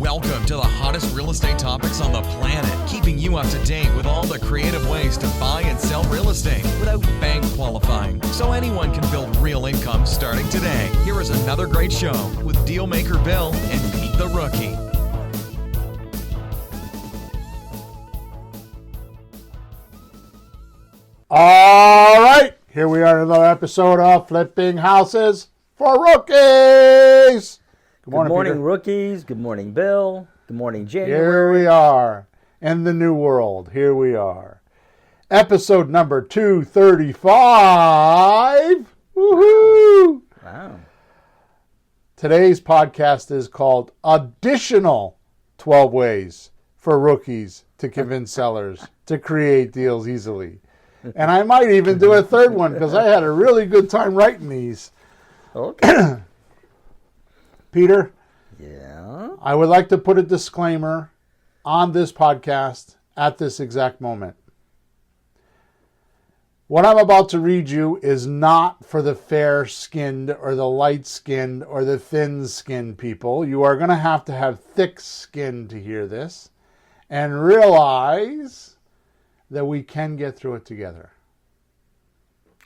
Welcome to the hottest real estate topics on the planet, keeping you up to date with all the creative ways to buy and sell real estate without bank qualifying, so anyone can build real income starting today. Here is another great show with Dealmaker Bill and Pete the Rookie. All right, here we are in another episode of Flipping Houses for Rookies. Good morning, Peter. rookies. Good morning, Bill. Good morning, January. Here we are in the new world. Here we are. Episode number 235. Woohoo! Wow. Today's podcast is called Additional 12 Ways for Rookies to Convince Sellers to Create Deals Easily. And I might even do a third one because I had a really good time writing these. Okay. Peter? Yeah? I would like to put a disclaimer on this podcast at this exact moment. What I'm about to read you is not for the fair-skinned or the light-skinned or the thin-skinned people. You are going to have thick skin to hear this and realize that we can get through it together.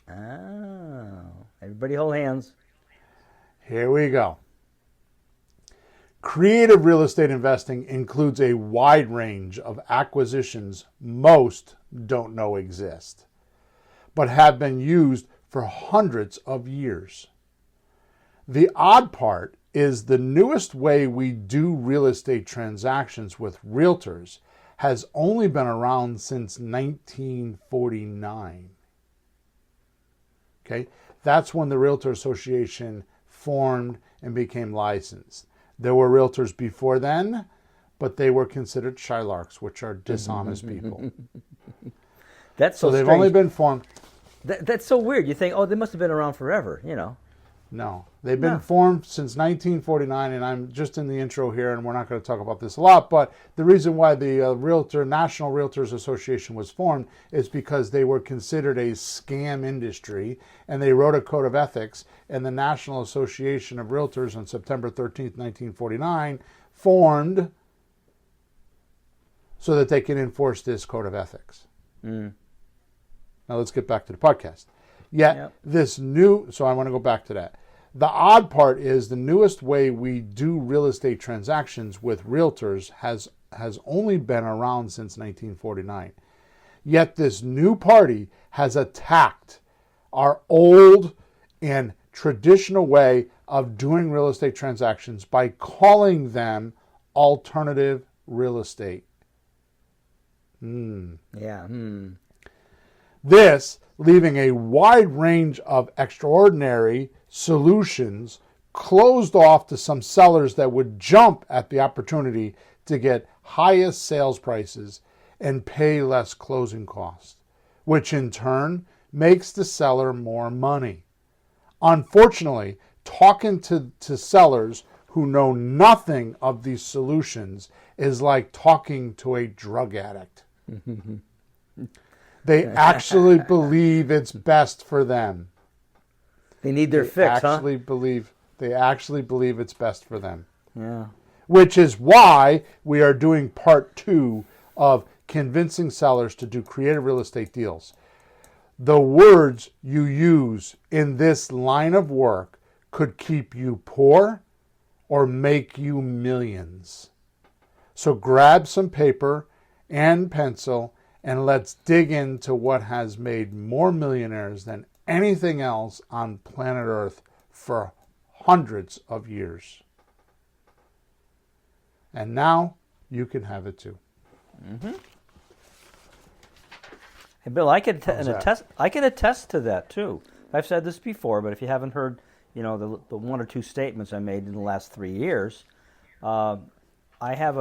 Oh. Everybody hold hands. Here we go. Creative real estate investing includes a wide range of acquisitions most don't know exist, but have been used for hundreds of years. The odd part is the newest way we do real estate transactions with realtors has only been around since 1949. Okay, that's when the Realtor Association formed and became licensed. There were realtors before then, but they were considered shylarks, which are dishonest people. That's so they've only been formed. That's so weird. You think, oh, they must have been around forever, you know. No, they've been formed since 1949, and I'm just in the intro here, and we're not going to talk about this a lot, but the reason why the National Realtors Association was formed is because they were considered a scam industry, and they wrote a code of ethics, and the National Association of Realtors on September 13th, 1949, formed so that they can enforce this code of ethics. Now let's get back to the podcast. So I want to go back to that. The odd part is the newest way we do real estate transactions with realtors has only been around since 1949. Yet this new party has attacked our old and traditional way of doing real estate transactions by calling them alternative real estate. This leaving a wide range of extraordinary solutions closed off to some sellers that would jump at the opportunity to get highest sales prices and pay less closing costs, which in turn makes the seller more money. Unfortunately, talking to sellers who know nothing of these solutions is like talking to a drug addict. They actually believe it's best for them. They need their fix, They actually believe it's best for them. Yeah. Which is why we are doing part 2 of convincing sellers to do creative real estate deals. The words you use in this line of work could keep you poor or make you millions. So grab some paper and pencil and let's dig into what has made more millionaires than anything else on planet Earth for hundreds of years. And now you can have it too. Hey, Bill, I can attest to that too. I've said this before, but if you haven't heard, you know, the one or two statements I made in the last 3 years, I have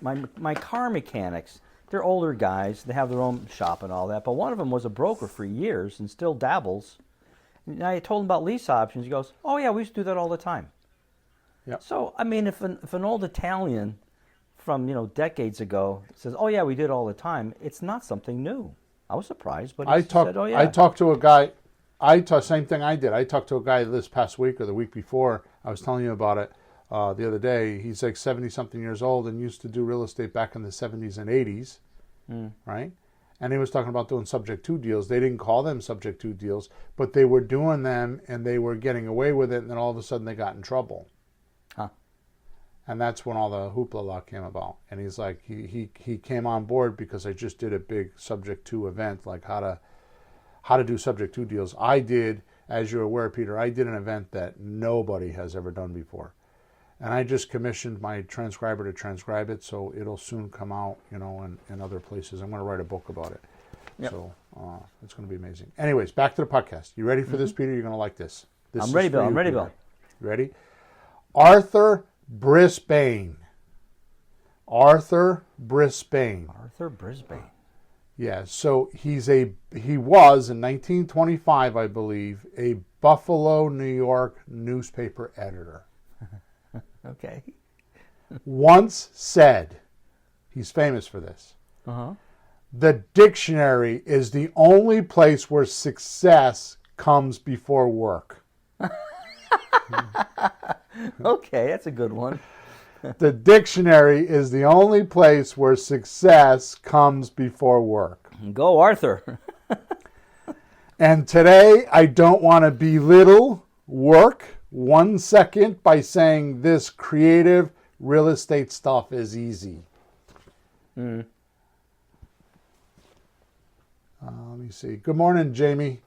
my car mechanics. They're older guys. They have their own shop and all that. But one of them was a broker for years and still dabbles. And I told him about lease options. He goes, "Oh yeah, we used to do that all the time." Yep. So I mean, if an old Italian from decades ago says, "Oh yeah, we did it all the time," it's not something new. I was surprised, but he said, "Oh yeah." I talked to a guy. Same thing I did. I talked to a guy this past week or the week before. I was telling you about it. the other day. He's like 70-something years old and used to do real estate back in the 70s and 80s, right? And he was talking about doing subject to deals. They didn't call them subject to deals, but they were doing them and they were getting away with it, and then all of a sudden they got in trouble. Huh. And that's when all the hoopla law came about. And he's like, he came on board because I just did a big subject to event, like how to do subject to deals. I did, as you're aware, Peter, I did an event that nobody has ever done before. And I just commissioned my transcriber to transcribe it, so it'll soon come out, in other places. I'm going to write a book about it. Yep. So it's going to be amazing. Anyways, back to the podcast. You ready for this, Peter? You're going to like this. I'm ready, Bill. I'm ready, Bill. You ready? Arthur Brisbane. Arthur Brisbane. Arthur Brisbane. Yeah, so he was, in 1925, I believe, a Buffalo, New York newspaper editor. Okay. Once said, he's famous for this, the dictionary is the only place where success comes before work. Okay, that's a good one. The dictionary is the only place where success comes before work. Go, Arthur. And today, I don't want to belittle work 1 second by saying this creative real estate stuff is easy. Let me see. Good morning, Jamie.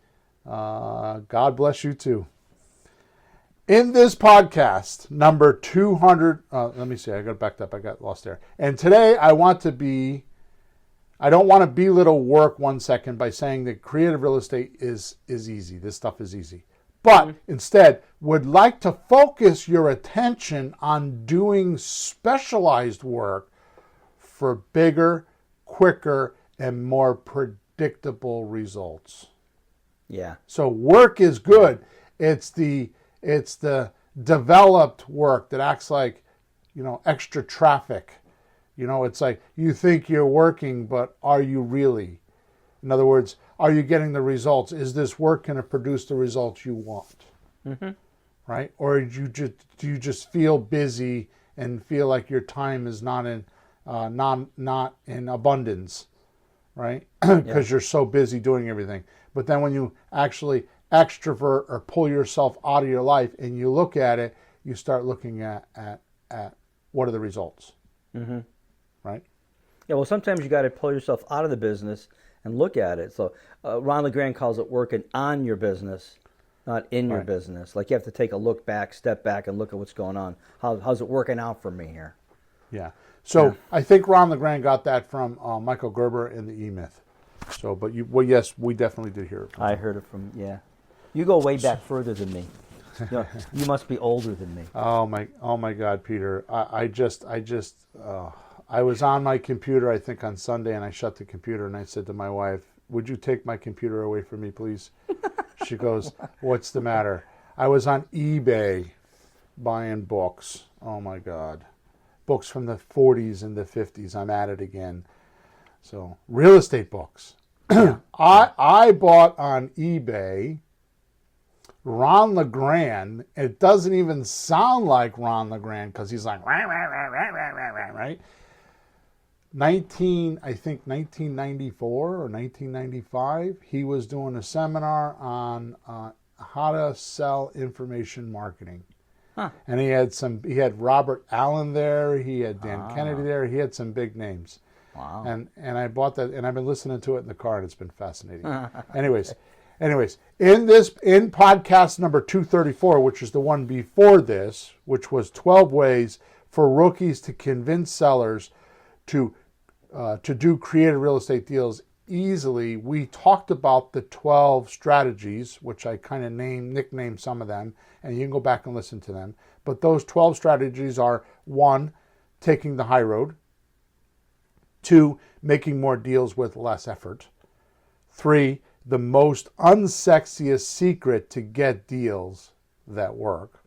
God bless you too. In this podcast, number 200, let me see, I got backed up, I got lost there. And today I don't want to belittle work 1 second by saying that creative real estate is easy. This stuff is easy. But instead, would like to focus your attention on doing specialized work for bigger, quicker, and more predictable results. Yeah. So work is good. It's the developed work that acts like, extra traffic. It's like you think you're working, but are you really? In other words, are you getting the results? Is this work going to produce the results you want? Right? Or do you just feel busy and feel like your time is not in abundance, right? Because you're so busy doing everything. But then when you actually extrovert or pull yourself out of your life and you look at it, you start looking at what are the results, right? Yeah. Well, sometimes you got to pull yourself out of the business and look at it. So Ron LeGrand calls it working on your business, not in your business. Like you have to take a step back and look at what's going on. How's it working out for me here? Yeah. So I think Ron LeGrand got that from Michael Gerber in the E-Myth. So, but yes, we definitely did hear it from him. Heard it from, You go way back further than me. You must be older than me. Oh my God, Peter. I was on my computer, I think on Sunday, and I shut the computer and I said to my wife, would you take my computer away from me, please? She goes, what's the matter? I was on eBay buying books. Oh my God. Books from the 40s and the 50s. I'm at it again. So, real estate books. I bought on eBay Ron LeGrand. It doesn't even sound like Ron LeGrand because he's like, right? 1994 or 1995, he was doing a seminar on how to sell information marketing. And he had Robert Allen there, he had Dan Kennedy there, he had some big names. Wow. And I bought that, and I've been listening to it in the car, and it's been fascinating. Anyways, in podcast number 234, which is the one before this, which was 12 ways for rookies to convince sellers to do creative real estate deals easily, we talked about the 12 strategies, which I kind of nicknamed some of them, and you can go back and listen to them. But those 12 strategies are: 1, taking the high road; 2, making more deals with less effort; 3, the most unsexiest secret to get deals that work;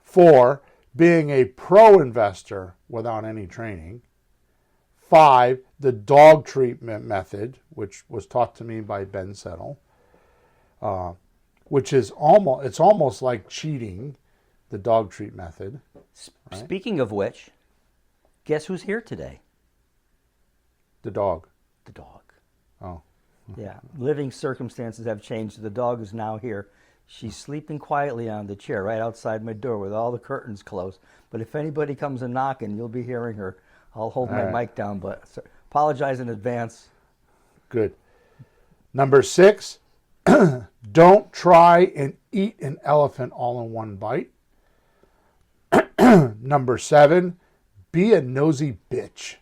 4, being a pro investor without any training; 5, the dog treatment method, which was taught to me by Ben Settle, which is almost like cheating, the dog treat method. Right? Speaking of which, guess who's here today? The dog. The dog. Oh. Yeah. Living circumstances have changed. The dog is now here. She's sleeping quietly on the chair right outside my door with all the curtains closed. But if anybody comes a knocking, you'll be hearing her. I'll hold my mic down, but apologize in advance. Good. Number 6, don't try and eat an elephant all in one bite. Number 7, be a nosy bitch.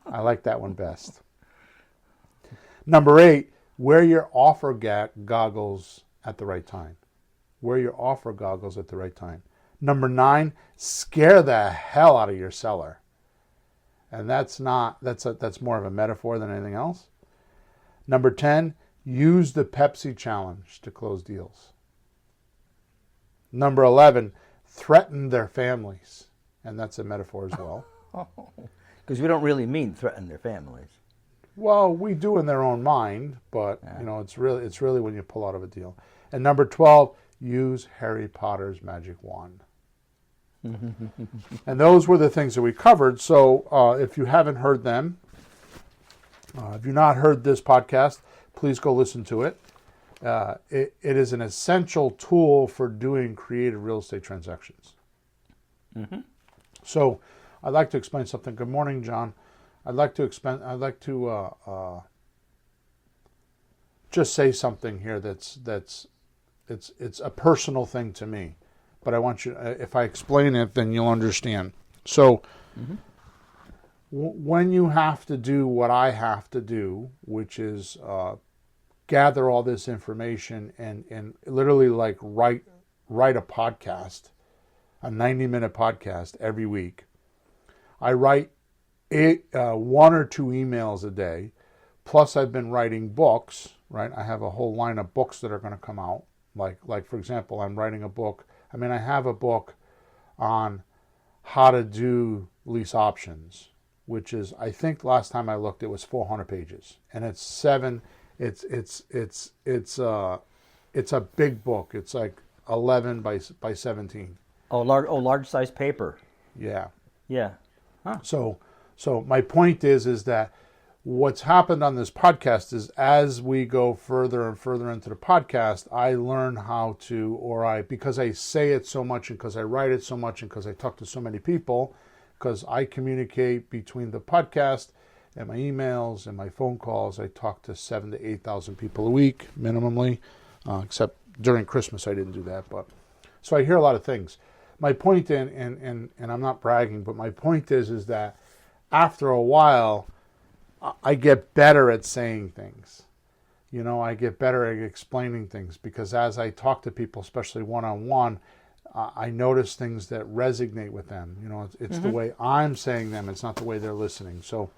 I like that one best. Number 8, wear your offer goggles at the right time. Wear your offer goggles at the right time. Number 9, scare the hell out of your seller. And that's more of a metaphor than anything else. Number 10, use the Pepsi challenge to close deals. Number 11, threaten their families. And that's a metaphor as well. Because we don't really mean threaten their families. Well, we do in their own mind, but it's really when you pull out of a deal. And number 12, use Harry Potter's magic wand. And those were the things that we covered. So if you haven't heard them, if you've not heard this podcast, please go listen to it. It is an essential tool for doing creative real estate transactions. Mm-hmm. So I'd like to explain something. Good morning, John. I'd like to just say something here that's it's a personal thing to me, but I want you. If I explain it, then you'll understand. So, when you have to do what I have to do, which is gather all this information and literally like write a podcast, a 90-minute podcast every week. I write 1 or 2 emails a day, plus I've been writing books, right? I have a whole line of books that are going to come out. Like for example, I'm writing a book. I have a book on how to do lease options, which is, I think last time I looked, it was 400 pages, and it's a big book. It's like 11 by 17. Large size paper. Yeah. Yeah. Huh. So my point is that what's happened on this podcast is as we go further and further into the podcast, I learn how to, because I say it so much and because I write it so much and because I talk to so many people, because I communicate between the podcast and my emails and my phone calls. I talk to 7,000 to 8,000 people a week, minimally, except during Christmas I didn't do that. But so I hear a lot of things. My point, and I'm not bragging, but my point is that after a while, I get better at saying things. I get better at explaining things because as I talk to people, especially one-on-one, I notice things that resonate with them. It's the way I'm saying them. It's not the way they're listening. So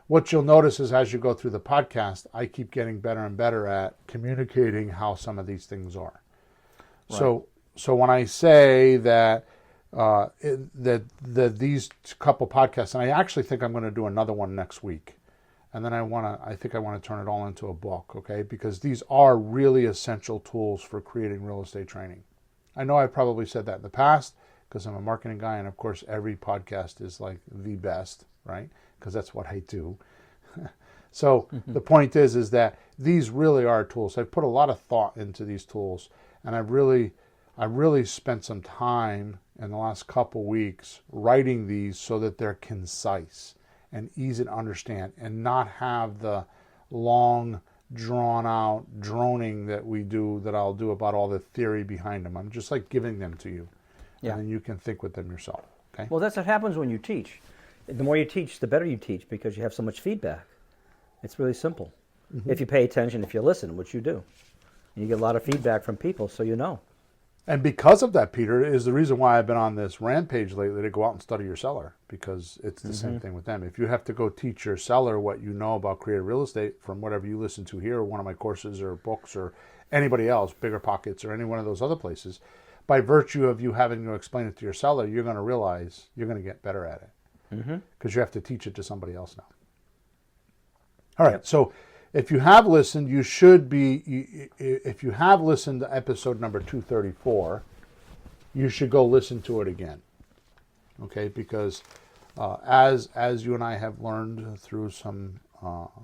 what you'll notice is as you go through the podcast, I keep getting better and better at communicating how some of these things are. Right. So when I say that that these couple podcasts, and I actually think I'm going to do another one next week, and then I think I want to turn it all into a book, okay? Because these are really essential tools for creating real estate training. I know I've probably said that in the past because I'm a marketing guy, and of course every podcast is like the best, right? Because that's what I do. So the point is that these really are tools. I put a lot of thought into these tools, and I really spent some time in the last couple weeks writing these so that they're concise and easy to understand and not have the long, drawn-out droning that I'll do about all the theory behind them. I'm just like giving them to you, and then you can think with them yourself. Okay. Well, that's what happens when you teach. The more you teach, the better you teach because you have so much feedback. It's really simple. Mm-hmm. If you pay attention, if you listen, which you do. You get a lot of feedback from people, so you know. And because of that, Peter, is the reason why I've been on this rampage lately to go out and study your seller, because it's the same thing with them. If you have to go teach your seller what you know about creative real estate from whatever you listen to here, or one of my courses or books or anybody else, Bigger Pockets or any one of those other places, by virtue of you having to explain it to your seller, you're going to realize you're going to get better at it because you have to teach it to somebody else now. All right, so if you have listened, you should be, if you have listened to episode number 234, you should go listen to it again. Okay, because as you and I have learned through some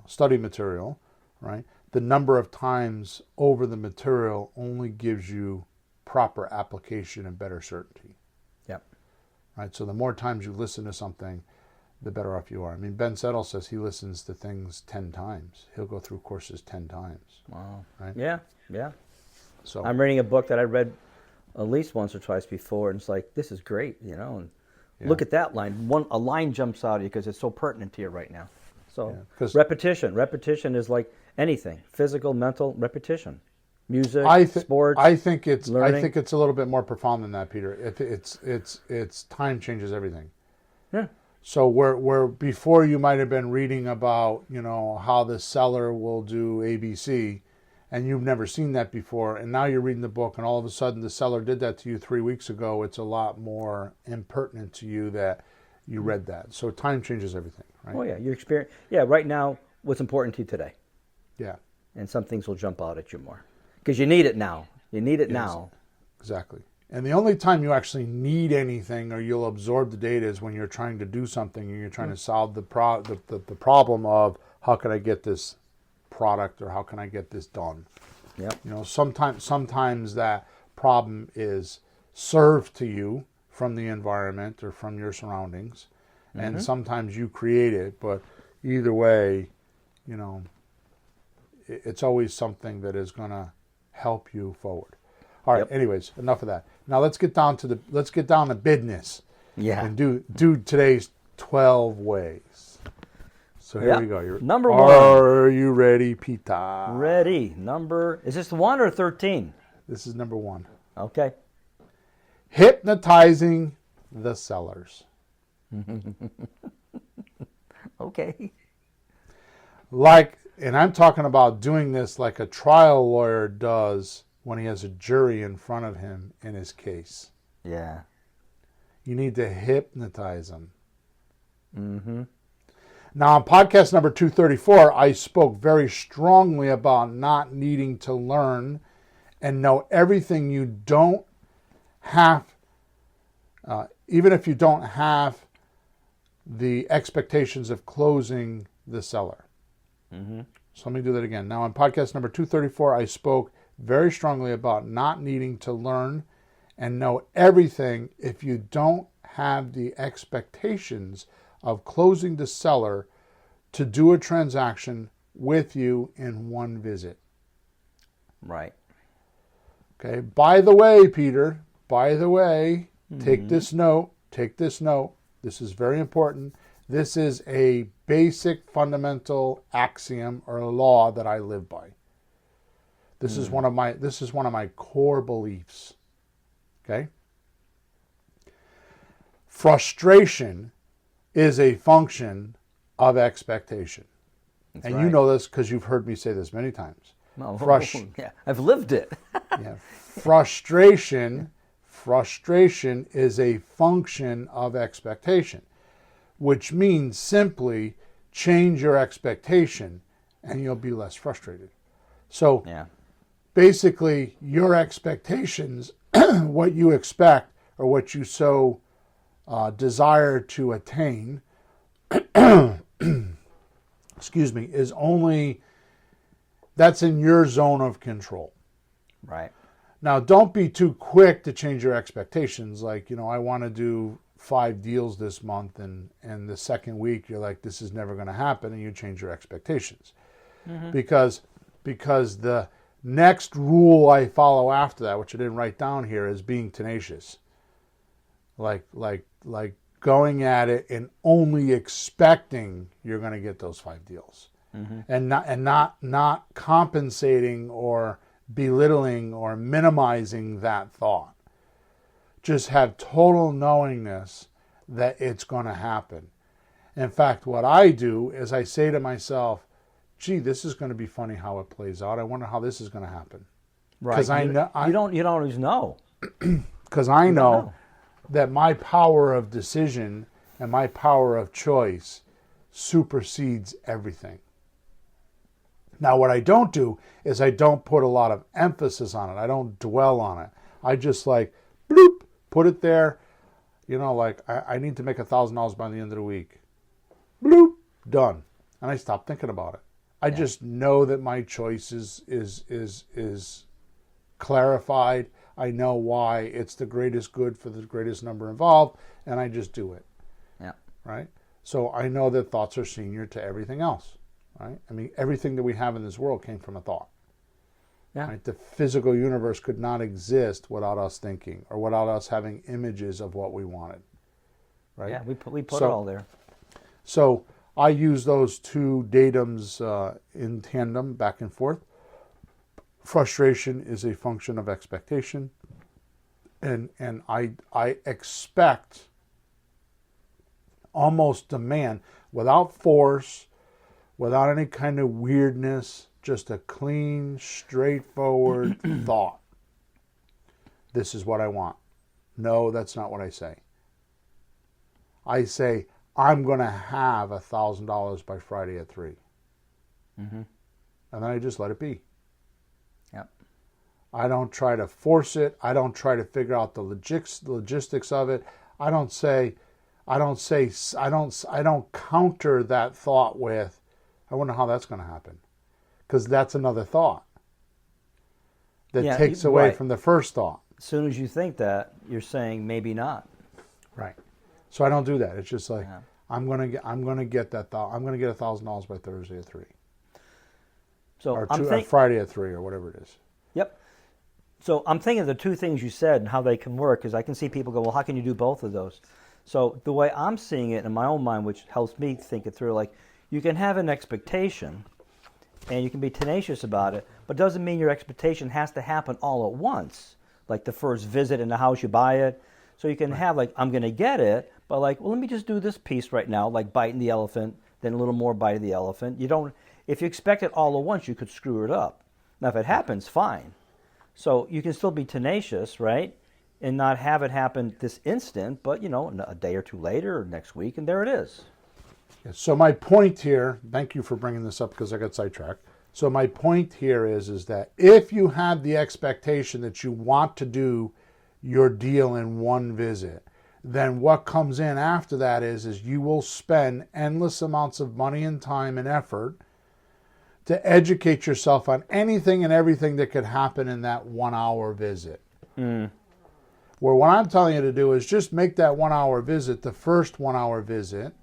study material, right, the number of times over the material only gives you proper application and better certainty. Yep. Right, so the more times you listen to something, the better off you are. I mean, Ben Settle says he listens to things 10 times. He'll go through courses 10 times. Wow. Right? Yeah. So I'm reading a book that I read at least once or twice before, and it's like, this is great, and look at that line. A line jumps out at you because it's so pertinent to you right now. So repetition is like anything, physical, mental, repetition. Music, sports. I think it's learning. I think it's a little bit more profound than that, Peter. It's time changes everything. Yeah. So where before you might have been reading about, how the seller will do ABC, and you've never seen that before, and now you're reading the book, and all of a sudden the seller did that to you 3 weeks ago. It's a lot more impertinent to you that you read that. So time changes everything, right? Oh yeah, your experience. Yeah, right now, what's important to you today? Yeah. And some things will jump out at you more because you need it now. You need it now. Exactly. And the only time you actually need anything or you'll absorb the data is when you're trying to do something and you're trying to solve the problem of how can I get this product or how can I get this done. Yep. Sometimes that problem is served to you from the environment or from your surroundings, and sometimes you create it. But either way, it's always something that is going to help you forward. All right. Yep. Anyways, enough of that. Now let's get down to business. Yeah. And do today's 12 ways. So here we go. Number 1. Are you ready, Peter? Ready. Is this 1 or 13? This is number 1. Okay. Hypnotizing the sellers. Okay. And I'm talking about doing this like a trial lawyer does when he has a jury in front of him in his case. Yeah. You need to hypnotize them. Mm-hmm. Now, on podcast number 234, I spoke very strongly about not needing to learn and know everything you don't have, even if you don't have the expectations of closing the seller. Mm-hmm. So let me do that again. Now, on podcast number 234, I spoke very strongly about not needing to learn and know everything if you don't have the expectations of closing the seller to do a transaction with you in one visit. Right. Okay. By the way, Peter, take this note. This is very important. This is a basic fundamental axiom or law that I live by. This is one of my core beliefs. Okay? Frustration is a function of expectation. That's and right. you know this because you've heard me say this many times. Yeah, I've lived it. Yeah. Frustration is a function of expectation, which means simply change your expectation and you'll be less frustrated. So basically your expectations, what you expect or what you so desire to attain, is only, that's in your zone of control. Right. Now, don't be too quick to change your expectations. Like, I want to do 5 deals this month, and the second week you're like, this is never going to happen, and you change your expectations. Mm-hmm. Because the next rule I follow after that, which I didn't write down here, is being tenacious. Like going at it and only expecting you're going to get those 5 deals. Mm-hmm. and not compensating or belittling or minimizing that thought. Just have total knowingness that it's going to happen. In fact, what I do is I say to myself, gee, this is going to be funny how it plays out. I wonder how this is going to happen. Right. Because you don't always know. Because I know that my power of decision and my power of choice supersedes everything. Now, what I don't do is I don't put a lot of emphasis on it. I don't dwell on it. I just bloop, Put it there. Like I need to make $1,000 by the end of the week. Bloop, done. And I stop thinking about it. I just know that my choice is clarified. I know why it's the greatest good for the greatest number involved, and I just do it. Yeah. Right? So I know that thoughts are senior to everything else. Right? I mean, everything that we have in this world came from a thought. Yeah. Right? The physical universe could not exist without us thinking or without us having images of what we wanted. Right? Yeah, we put it all there. So I use those two datums in tandem, back and forth. Frustration is a function of expectation. And I expect, almost demand, without force, without any kind of weirdness, just a clean, straightforward thought. This is what I want. No, that's not what I say. I say, I'm going to have $1,000 by Friday at 3. Mm-hmm. And then I just let it be. Yep. I don't try to force it. I don't try to figure out the logistics of it. I don't counter that thought with, I wonder how that's going to happen. Because that's another thought that takes away from the first thought. As soon as you think that, you're saying maybe not. Right. So I don't do that. It's just like, I'm gonna get $1,000 by Thursday at 3. So or Friday at 3 or whatever it is. Yep. So I'm thinking of the two things you said and how they can work, because I can see people go, well, how can you do both of those? So the way I'm seeing it in my own mind, which helps me think it through, like, you can have an expectation and you can be tenacious about it, but doesn't mean your expectation has to happen all at once, like the first visit in the house, you buy it. So you can have, like, I'm going to get it, but like, well, let me just do this piece right now, like biting the elephant, then a little more bite of the elephant. If you expect it all at once, you could screw it up. Now, if it happens, fine. So you can still be tenacious, right? And not have it happen this instant, but, a day or two later or next week, and there it is. So my point here, thank you for bringing this up because I got sidetracked. So my point here is that if you have the expectation that you want to do your deal in one visit, then what comes in after that is you will spend endless amounts of money and time and effort to educate yourself on anything and everything that could happen in that 1 hour visit. Where what I'm telling you to do is just make that 1 hour visit, the first 1 hour visit,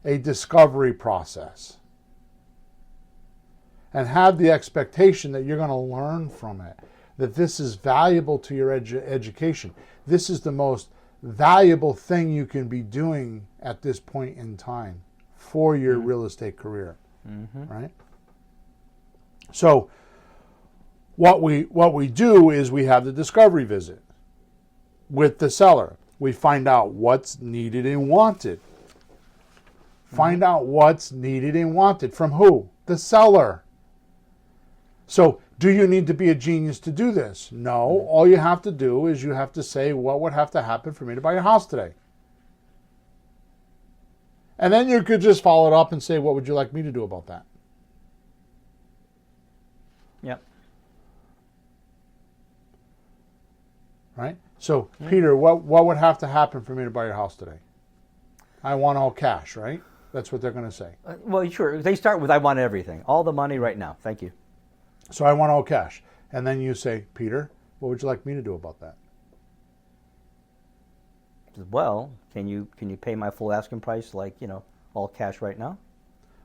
a discovery process. And have the expectation that you're going to learn from it, that this is valuable to your education. This is the most valuable thing you can be doing at this point in time for your real estate career, right? So what we do is we have the discovery visit with the seller. We find out what's needed and wanted. Find out what's needed and wanted from who? The seller. So, do you need to be a genius to do this? No. All you have to do is you have to say, what would have to happen for me to buy your house today? And then you could just follow it up and say, what would you like me to do about that? Yep. Right? So, Peter, what would have to happen for me to buy your house today? I want all cash, right? That's what they're going to say. Well, sure. They start with, I want everything. All the money right now. Thank you. So I want all cash. And then you say, Peter, what would you like me to do about that? Well, can you pay my full asking price, like, all cash right now?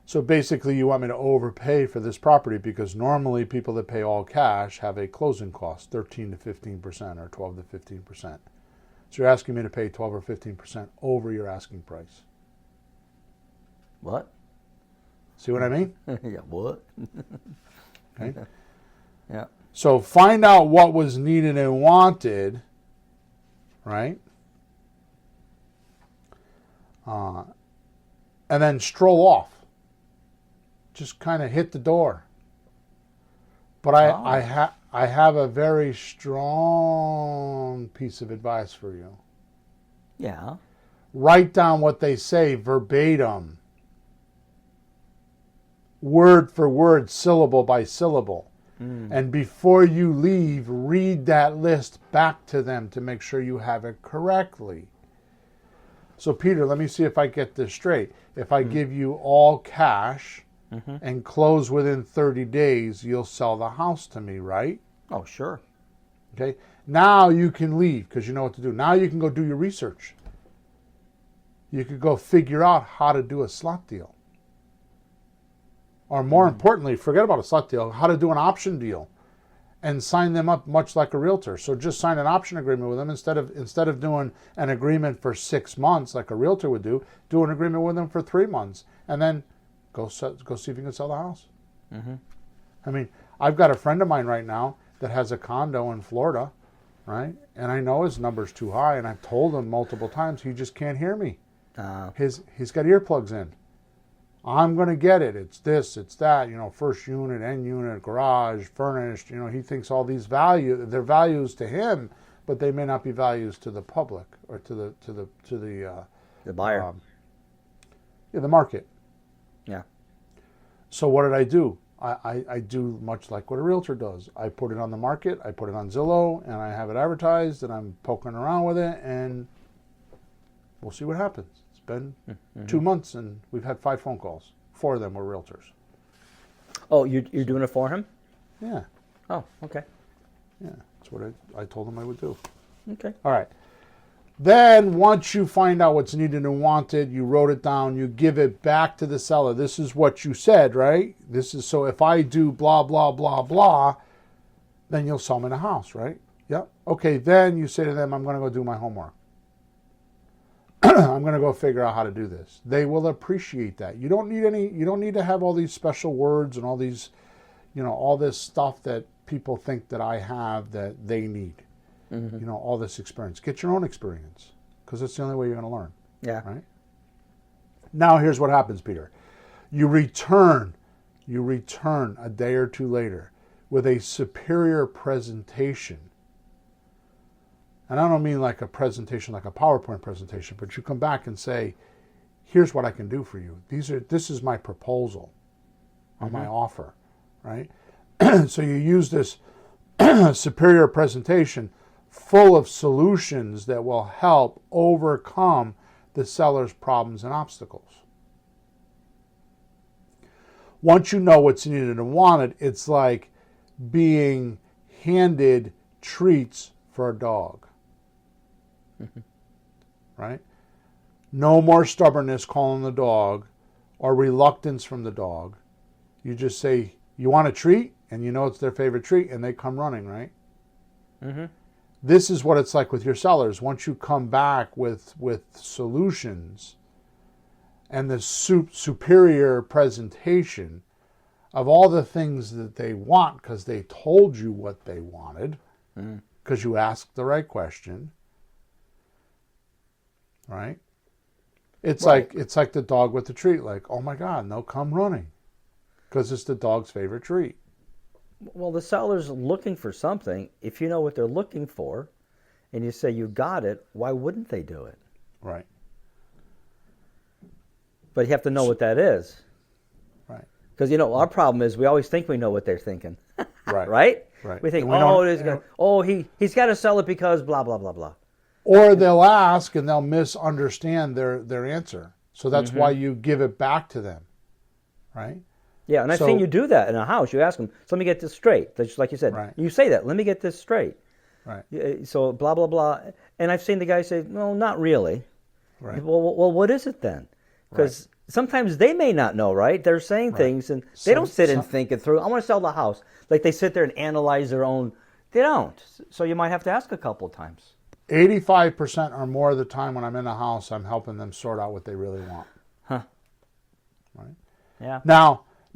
So basically you want me to overpay for this property because normally people that pay all cash have a closing cost, 13 to 15% or 12 to 15%. So you're asking me to pay 12 or 15% over your asking price. What? See what I mean? Yeah, what? Okay. Yeah. So find out what was needed and wanted, right? And then stroll off. Just kind of hit the door. But I have a very strong piece of advice for you. Yeah. Write down what they say verbatim. Word for word, syllable by syllable. And before you leave, read that list back to them to make sure you have it correctly. So, Peter, let me see if I get this straight. If I give you all cash and close within 30 days, you'll sell the house to me, right? Oh, sure. Okay. Now you can leave because you know what to do. Now you can go do your research. You could go figure out how to do a slot deal. Or more importantly, forget about a slot deal, how to do an option deal and sign them up much like a realtor. So just sign an option agreement with them instead of doing an agreement for 6 months like a realtor would do an agreement with them for 3 months and then go see if you can sell the house. I mean, I've got a friend of mine right now that has a condo in Florida, right? And I know his number's too high, and I've told him multiple times he just can't hear me. He's got earplugs in. I'm going to get it. It's this, it's that, first unit, end unit, garage, furnished. He thinks all these they're values to him, but they may not be values to the public or to the buyer. The market. Yeah. So what did I do? I do much like what a realtor does. I put it on the market, I put it on Zillow, and I have it advertised, and I'm poking around with it, and we'll see what happens. It's been 2 months, and we've had 5 phone calls. 4 of them were realtors. Oh, you're doing it for him? Yeah. Oh, okay. Yeah, that's what I told him I would do. Okay. All right. Then once you find out what's needed and wanted, you wrote it down, you give it back to the seller. This is what you said, right? This is so if I do blah, blah, blah, blah, then you'll sell me the house, right? Yep. Okay, then you say to them, I'm going to go do my homework. I'm going to go figure out how to do this. They will appreciate that. You don't need to have all these special words and all these, all this stuff that people think that I have that they need. All this experience. Get your own experience because it's the only way you're going to learn. Yeah. Right? Now here's what happens, Peter. You return a day or two later with a superior presentation. And I don't mean like a presentation like a PowerPoint presentation, but you come back and say, here's what I can do for you. This is my proposal on my offer, right? So you use this superior presentation full of solutions that will help overcome the seller's problems and obstacles. Once you know what's needed and wanted, it's like being handed treats for a dog. Right? No more stubbornness calling the dog or reluctance from the dog. You just say, you want a treat? And you know it's their favorite treat, and they come running, right? This is what it's like with your sellers. Once you come back with solutions and the superior presentation of all the things that they want because they told you what they wanted, because you asked the right question, right? It's like the dog with the treat. Like, oh my God, no, come running, because it's the dog's favorite treat. Well, the seller's looking for something. If you know what they're looking for and you say you got it, why wouldn't they do it? Right. But you have to know what that is. Right. Because, our problem is we always think we know what they're thinking. Right. Right? Right. We think, he's got to sell it because blah, blah, blah, blah. Or they'll ask and they'll misunderstand their answer. So that's why you give it back to them. Right? Yeah, and I've seen you do that in a house. You ask them, so let me get this straight. Just like you said. Right. You say that, let me get this straight. Right. So blah, blah, blah. And I've seen the guy say, no, not really. Right. Well, what is it then? Because sometimes they may not know, right? They're saying things and they don't sit and think it through. I want to sell the house. Like they sit there and analyze their own. They don't. So you might have to ask a couple of times. 85% or more of the time when I'm in a house, I'm helping them sort out what they really want. Huh. Right? Yeah.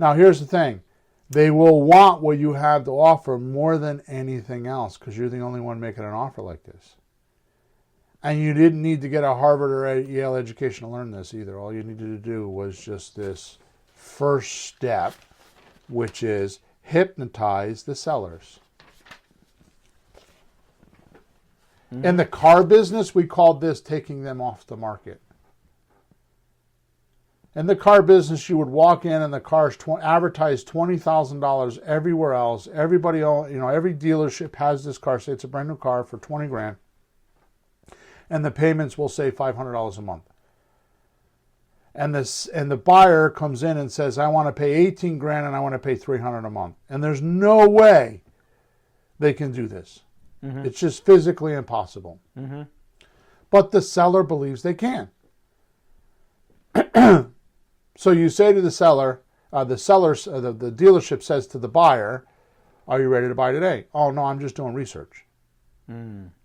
Now here's the thing. They will want what you have to offer more than anything else because you're the only one making an offer like this. And you didn't need to get a Harvard or a Yale education to learn this either. All you needed to do was just this first step, which is hypnotize the sellers. In the car business, we called this taking them off the market. In the car business, you would walk in and the car's advertised $20,000 everywhere else. Everybody, every dealership has this car. Say it's a brand new car for 20 grand, and the payments will say $500 a month. And the buyer comes in and says, I want to pay 18 grand and I want to pay $300 a month. And there's no way they can do this. Mm-hmm. It's just physically impossible. Mm-hmm. But the seller believes they can. So you say to the seller, the dealership says to the buyer, are you ready to buy today? Oh, no, I'm just doing research.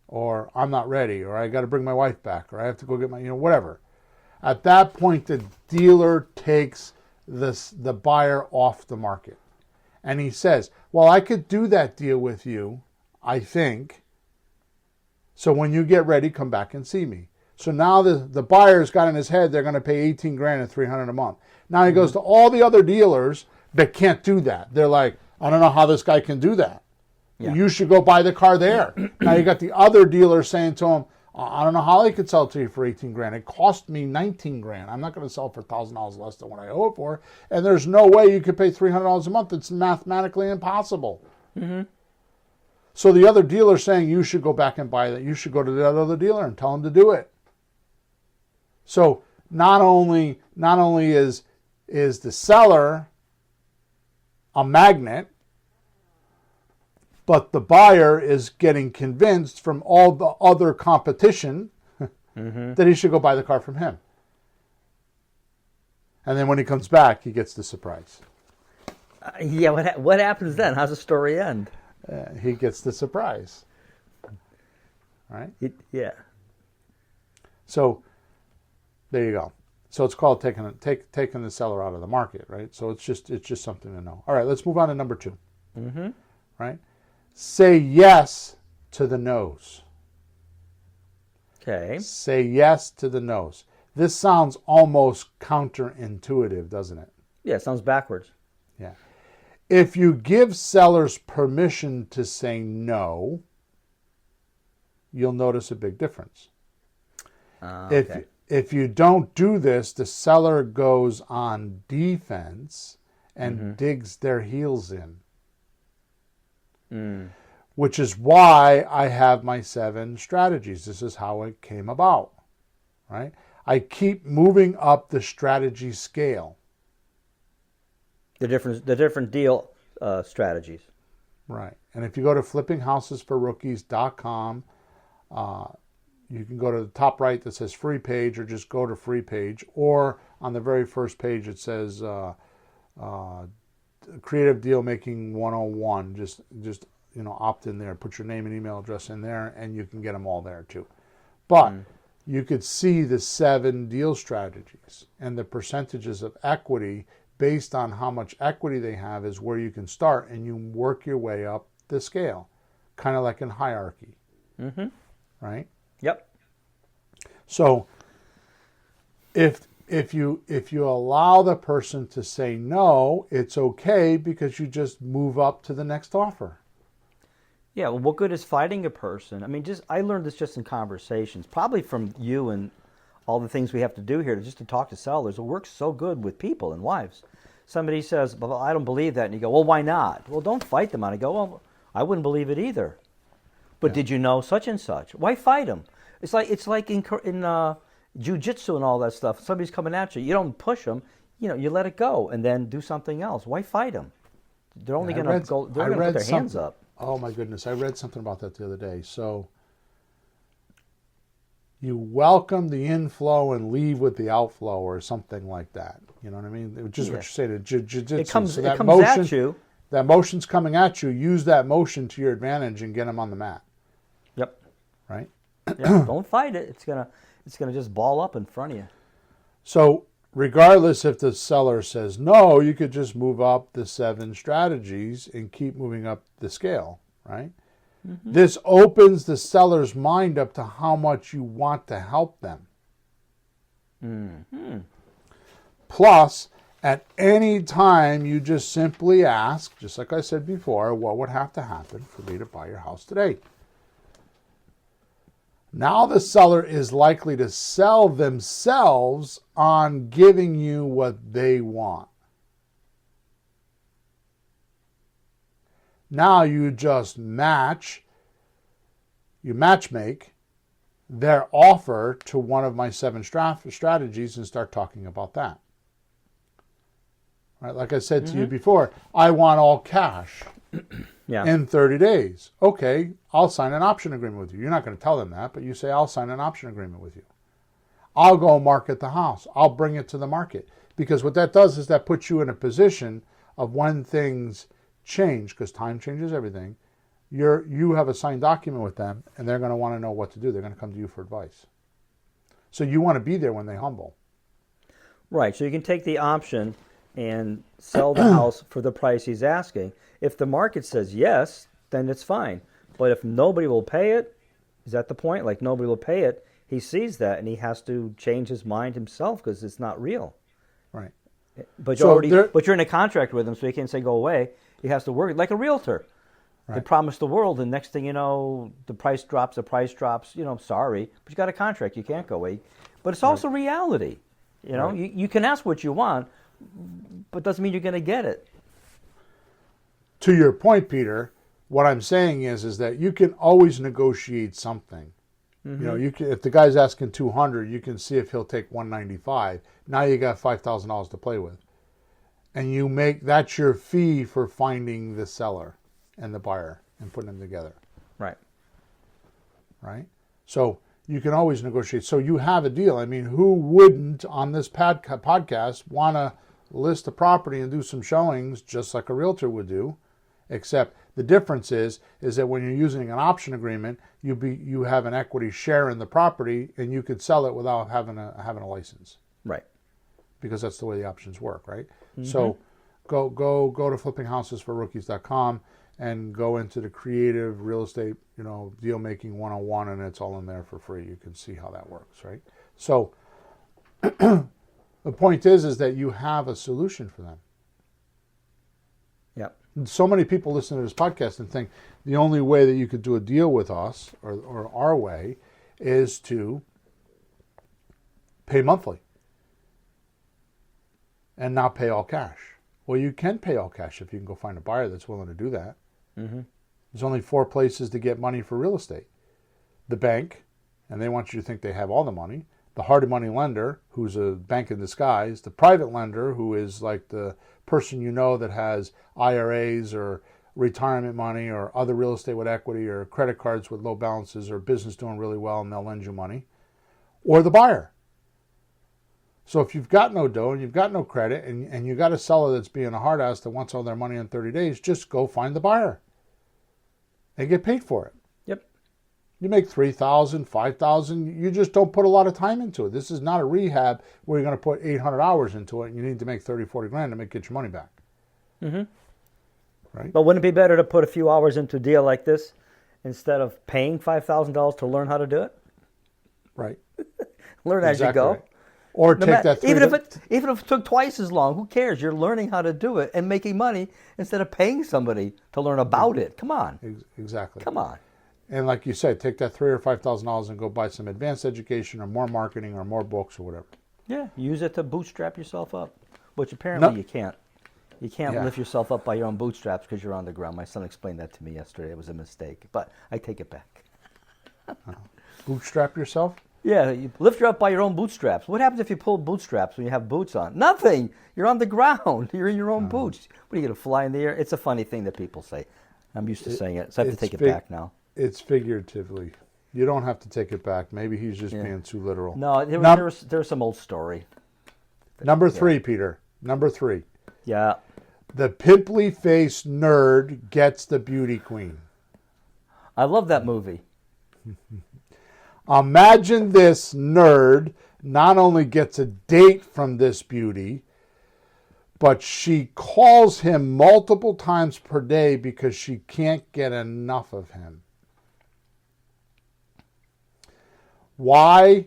Or I'm not ready, or I got to bring my wife back, or I have to go get my, whatever. At that point, the dealer takes the buyer off the market. And he says, well, I could do that deal with you, I think. So when you get ready, come back and see me. So now the buyer's got in his head they're going to pay 18 grand and $300 a month. Now he goes to all the other dealers that can't do that. They're like, I don't know how this guy can do that. Yeah. You should go buy the car there. Now you got the other dealer saying to him, I don't know how I could sell it to you for 18 grand. It cost me 19 grand. I'm not going to sell it for $1,000 less than what I owe it for. And there's no way you could pay $300 a month. It's mathematically impossible. Mm-hmm. So the other dealer's saying you should go back and buy that. You should go to that other dealer and tell him to do it. So not only is the seller a magnet, but the buyer is getting convinced from all the other competition that he should go buy the car from him. And then when he comes back, he gets the surprise. What happens then? How's the story end? He gets the surprise. Right? So there you go. So it's called taking the seller out of the market, right? So it's just something to know. All right, let's move on to number 2. Mm-hmm. Right? Say yes to the no's. Okay. Say yes to the no's. This sounds almost counterintuitive, doesn't it? Yeah, it sounds backwards. Yeah. If you give sellers permission to say no, you'll notice a big difference. Okay. If you don't do this, the seller goes on defense and digs their heels in. Which is why I have my 7 strategies. This is how it came about, right? I keep moving up the strategy scale. The different deal strategies. Right. And if you go to flippinghousesforrookies.com, you can go to the top right that says free page, or just go to free page, or on the very first page it says creative deal making 101. Just opt in there, put your name and email address in there, and you can get them all there too. But you could see the 7 deal strategies, and the percentages of equity based on how much equity they have is where you can start, and you work your way up the scale, kind of like in hierarchy. Mm-hmm. Right? Yep. So if you allow the person to say no, it's okay, because you just move up to the next offer. Yeah, well, what good is fighting a person? I mean, I learned this just in conversations, probably from you and all the things we have to do here to talk to sellers. It works so good with people and wives. Somebody says, well, I don't believe that. And you go, well, why not? Well, don't fight them on it. I go, well, I wouldn't believe it either. But did you know such and such? Why fight them? It's like in jiu-jitsu and all that stuff. Somebody's coming at you. You don't push them. You let it go and then do something else. Why fight them? They're only going to go. They're going to put their hands up. Oh my goodness! I read something about that the other day. So you welcome the inflow and leave with the outflow, or something like that. You know what I mean? Just what you're saying. Jiu-jitsu. It comes at you. That motion's coming at you. Use that motion to your advantage and get them on the mat. Yep. Right. Yeah. Don't fight it. It's gonna just ball up in front of you. So regardless if the seller says no, you could just move up the 7 strategies and keep moving up the scale, right? Mm-hmm. This opens the seller's mind up to how much you want to help them. Mm-hmm. Plus, at any time, you just simply ask, just like I said before, what would have to happen for me to buy your house today? Now the seller is likely to sell themselves on giving you what they want. Now you just matchmake their offer to one of my 7 strategies and start talking about that. Right? Like I said to you before, I want all cash in 30 days. Okay, I'll sign an option agreement with you. You're not going to tell them that, but you say, I'll sign an option agreement with you. I'll go market the house. I'll bring it to the market. Because what that does is that puts you in a position of when things change, because time changes everything, you have a signed document with them, and they're going to want to know what to do. They're going to come to you for advice. So you want to be there when they humble. Right. So you can take the option and sell the house for the price he's asking. If the market says yes, then it's fine. But if nobody will pay it, is that the point? Like nobody will pay it, he sees that and he has to change his mind himself because it's not real. Right. But you're in a contract with him, so he can't say go away. He has to work like a realtor. Right. They promise the world, and next thing you know, the price drops. Sorry, but you got a contract. You can't go away. But it's also reality. Right. You can ask what you want, but doesn't mean you're going to get it. To your point, Peter, what I'm saying is that you can always negotiate something. Mm-hmm. You can, if the guy's asking $200, you can see if he'll take $195. Now you got $5,000 to play with, and that's your fee for finding the seller and the buyer and putting them together. Right. Right? So you can always negotiate. So you have a deal. I mean, who wouldn't on this podcast want to list a property and do some showings just like a realtor would do? Except the difference is that when you're using an option agreement, you have an equity share in the property and you could sell it without having a license. Right. Because that's the way the options work, right? Mm-hmm. So go to flippinghouses4rookies.com and go into the creative real estate, deal making 101, and it's all in there for free. You can see how that works, right? So the point is that you have a solution for them. Yep. So many people listen to this podcast and think the only way that you could do a deal with us or our way is to pay monthly and not pay all cash. Well, you can pay all cash if you can go find a buyer that's willing to do that. Mm-hmm. There's only 4 places to get money for real estate. The bank, and they want you to think they have all the money. The hard money lender, who's a bank in disguise. The private lender, who is like the person that has IRAs or retirement money or other real estate with equity or credit cards with low balances or business doing really well and they'll lend you money. Or the buyer. So if you've got no dough and you've got no credit and you've got a seller that's being a hard ass that wants all their money in 30 days, just go find the buyer and get paid for it. Yep. You make $3,000, $5,000. You just don't put a lot of time into it. This is not a rehab where you're going to put 800 hours into it and you need to make 30, 40 grand to get your money back. Mm-hmm. Right? But wouldn't it be better to put a few hours into a deal like this instead of paying $5,000 to learn how to do it? Right. Learn as you go. Right. Or take that. Even if it took twice as long, who cares? You're learning how to do it and making money instead of paying somebody to learn about it. Come on. Exactly. Come on. And like you said, take that $3,000 or $5,000 and go buy some advanced education or more marketing or more books or whatever. Yeah, use it to bootstrap yourself up, which apparently you can't. You can't lift yourself up by your own bootstraps because you're on the ground. My son explained that to me yesterday. It was a mistake, but I take it back. Bootstrap yourself? Yeah, you lift you up by your own bootstraps. What happens if you pull bootstraps when you have boots on? Nothing. You're on the ground. You're in your own boots. What are you going to fly in the air? It's a funny thing that people say. I'm used to saying it, so I have to take it back now. It's figuratively. You don't have to take it back. Maybe he's just being too literal. No, there's some old story. Number 3, Peter. Number 3. Yeah. The pimply-faced nerd gets the beauty queen. I love that movie. Imagine this nerd not only gets a date from this beauty, but she calls him multiple times per day because she can't get enough of him. Why,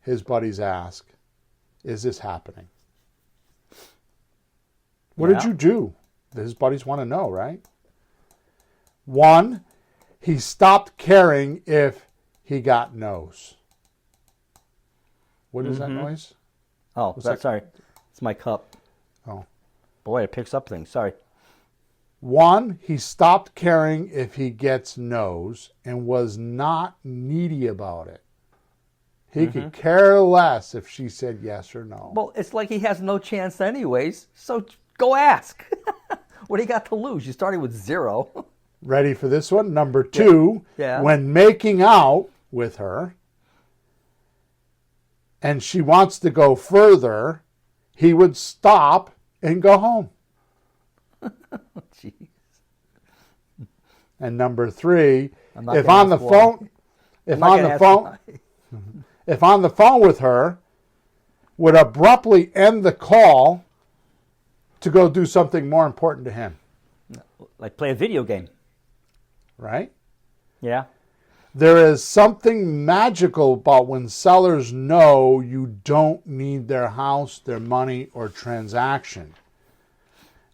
his buddies ask, is this happening? What did you do? His buddies want to know, right? 1, he stopped caring if he got no's. What is that noise? Oh, sorry. It's my cup. Oh. Boy, it picks up things. Sorry. 1, he stopped caring if he gets no's and was not needy about it. He could care less if she said yes or no. Well, it's like he has no chance anyways, so go ask. What do you got to lose? You started with 0. Ready for this one? Number 2, when making out with her and she wants to go further, he would stop and go home. Jeez. And number 3, if on the phone with her, would abruptly end the call to go do something more important to him. Like play a video game. Right? Yeah. There is something magical about when sellers know you don't need their house, their money, or transaction.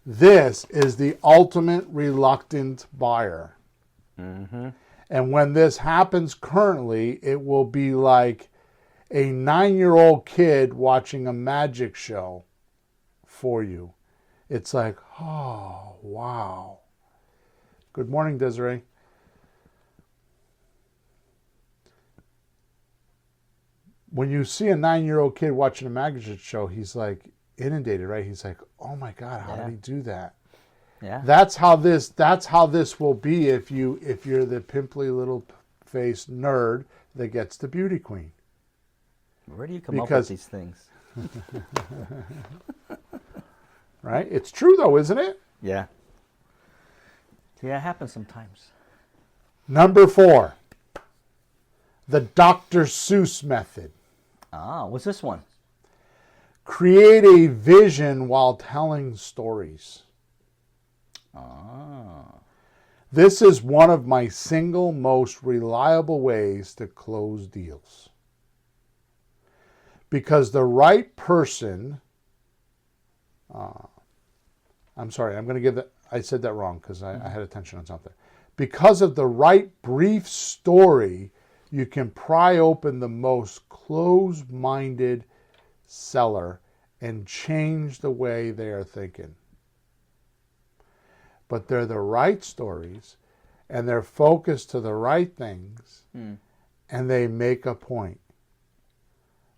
This is the ultimate reluctant buyer. And when this happens currently, it will be like a 9-year-old kid watching a magic show for you. It's like, oh, wow. Good morning, Desiree. When you see a 9-year-old kid watching a magic show, he's like inundated, right? He's like, oh my God, how did he do that? Yeah. That's how this will be if you're the pimply little faced nerd that gets the beauty queen. Where do you come up with these things? Right? It's true though, isn't it? Yeah. Yeah, it happens sometimes. Number 4, the Dr. Seuss method. Ah, what's this one? Create a vision while telling stories. Ah. This is one of my single most reliable ways to close deals. Because the right person, I'm sorry, I'm going to give that, I said that wrong because I had attention on something. Because of the right brief story, you can pry open the most closed-minded seller and change the way they are thinking. But they're the right stories, and they're focused to the right things, and they make a point.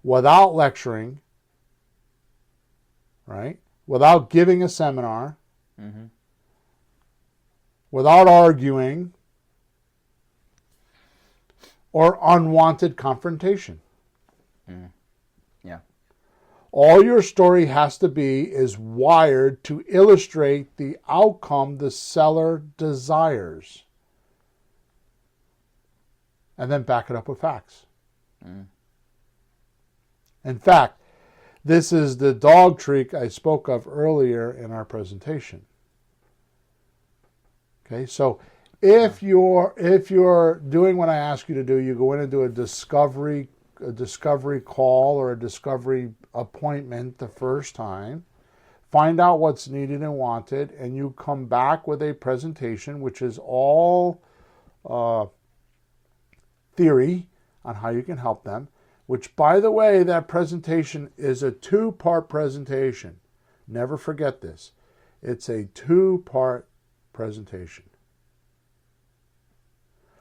Without lecturing, right? Without giving a seminar, without arguing, or unwanted confrontation. Yeah. All your story has to be is wired to illustrate the outcome the seller desires. And then back it up with facts. In fact, this is the dog trick I spoke of earlier in our presentation. Okay, so if you're doing what I ask you to do, you go in and do a discovery call or a discovery appointment the first time, find out what's needed and wanted, and you come back with a presentation which is all theory on how you can help them, which, by the way, that presentation is a 2-part presentation. Never forget this. It's a 2-part presentation.